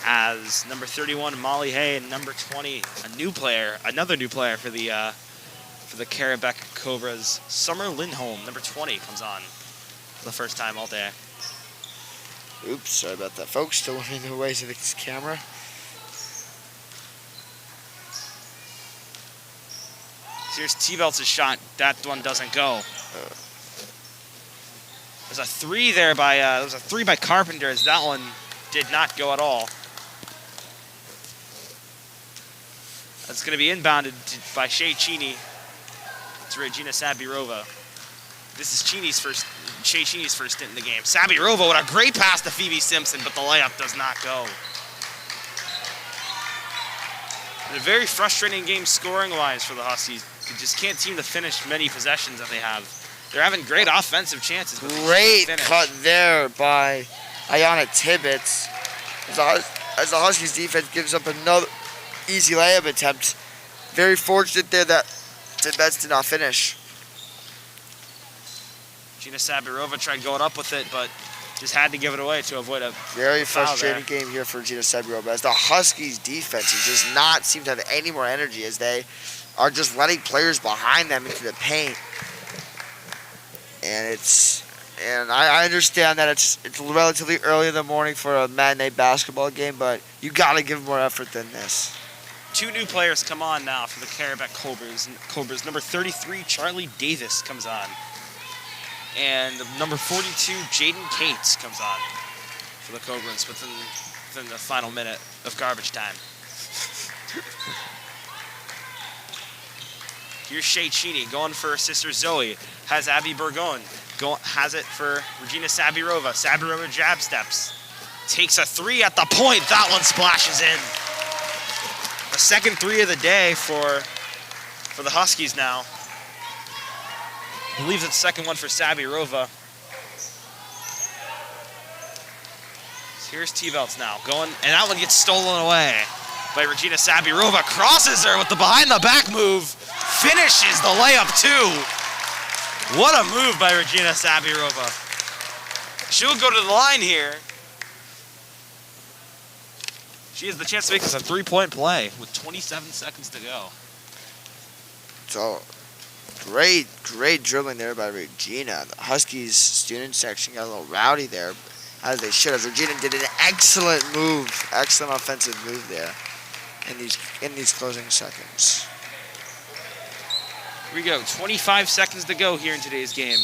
As number 31, Molly Hay, and number 20, another new player for the Carrabec Cobras, Summer Lindholm, number 20, comes on for the first time all day. Oops, sorry about that, folks. Still learning the ways of this camera. Here's T-Belts' shot. That one doesn't go. There's a three there by Carpenter, as that one did not go at all. That's going to be inbounded by Shea Cheney to Regina Sabirova. This is Shea Cheney's first stint in the game. Sabirova with a great pass to Phoebe Simpson, but the layup does not go. And a very frustrating game scoring-wise for the Huskies. They just can't seem to finish many possessions that they have. They're having great offensive chances. But great cut there by Ayanna Tibbetts. As the Huskies defense gives up another easy layup attempt. Very fortunate there that Tibbetts did not finish. Gina Sabirova tried going up with it, but just had to give it away to avoid a very frustrating game here for Gina Sabirova, as the Huskies defense does not seem to have any more energy, as they are just letting players behind them into the paint. And I understand that it's relatively early in the morning for a matinee basketball game, but you got to give more effort than this. Two new players come on now for the Carrabec Cobras. Number 33, Charlie Davis, comes on. And number 42, Jaden Cates, comes on for the Cobras within the final minute of garbage time. Here's Shea Cheney going for her sister Zoe. Has Abby Burgoyne. Has it for Regina Sabirova. Sabirova jab steps. Takes a three at the point. That one splashes in. The second three of the day for the Huskies now. I believe it's the second one for Sabirova. So here's T-Belts now going, and that one gets stolen away by Regina Sabirova. Crosses her with the behind-the-back move. Finishes the layup, too. What a move by Regina Sabirova. She'll go to the line here. She has the chance to make this a three-point play with 27 seconds to go. So, great dribbling there by Regina. The Huskies student section got a little rowdy there, as they should have. Regina did an excellent offensive move there in these closing seconds. Here we go, 25 seconds to go here in today's game.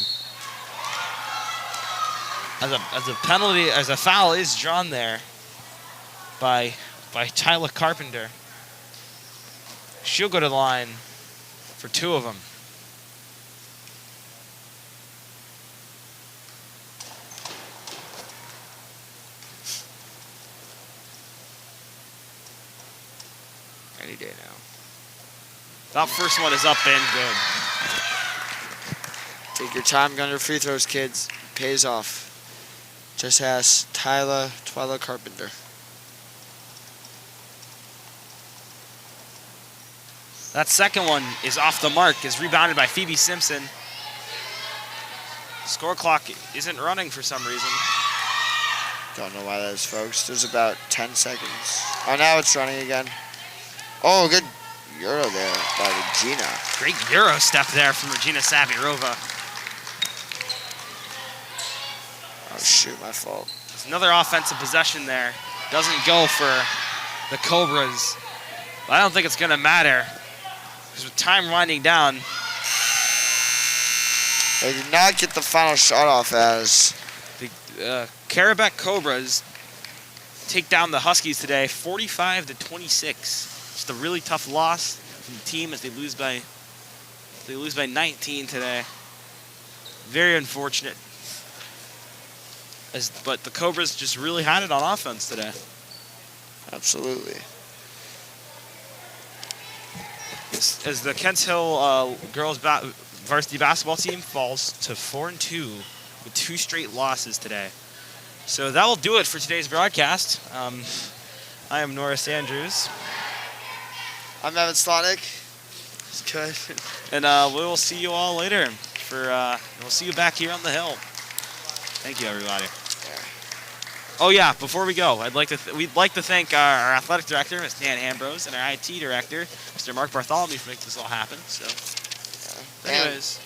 As a foul is drawn there by Tyler Carpenter. She'll go to the line for two of them. Any day now. That first one is up and good. Take your time on your free throws, kids. It pays off. Just ask Tyler Carpenter. That second one is off the mark, is rebounded by Phoebe Simpson. Score clock isn't running for some reason. Don't know why that is, folks. There's about 10 seconds. Oh, now it's running again. Oh, good Euro there by Regina. Great Euro step there from Regina Sabirova. Oh, shoot, my fault. There's another offensive possession there. Doesn't go for the Cobras. But I don't think it's going to matter, because with time winding down, they did not get the final shot off, as the Carrabec Cobras take down the Huskies today, 45-26. Just a really tough loss from the team as they lose by 19 today. Very unfortunate. But the Cobras just really had it on offense today. Absolutely. As the Kents Hill girls varsity basketball team falls to 4-2 with 2 straight losses today. So that will do it for today's broadcast. I am Norris Andrews. I'm Evan Slotnick. It's good. And we will see you all later. We'll see you back here on the hill. Thank you, everybody. Oh yeah, before we go, we'd like to thank our athletic director, Ms. Dan Ambrose, and our IT director, Mr. Mark Bartholomew, for making this all happen. So, anyways.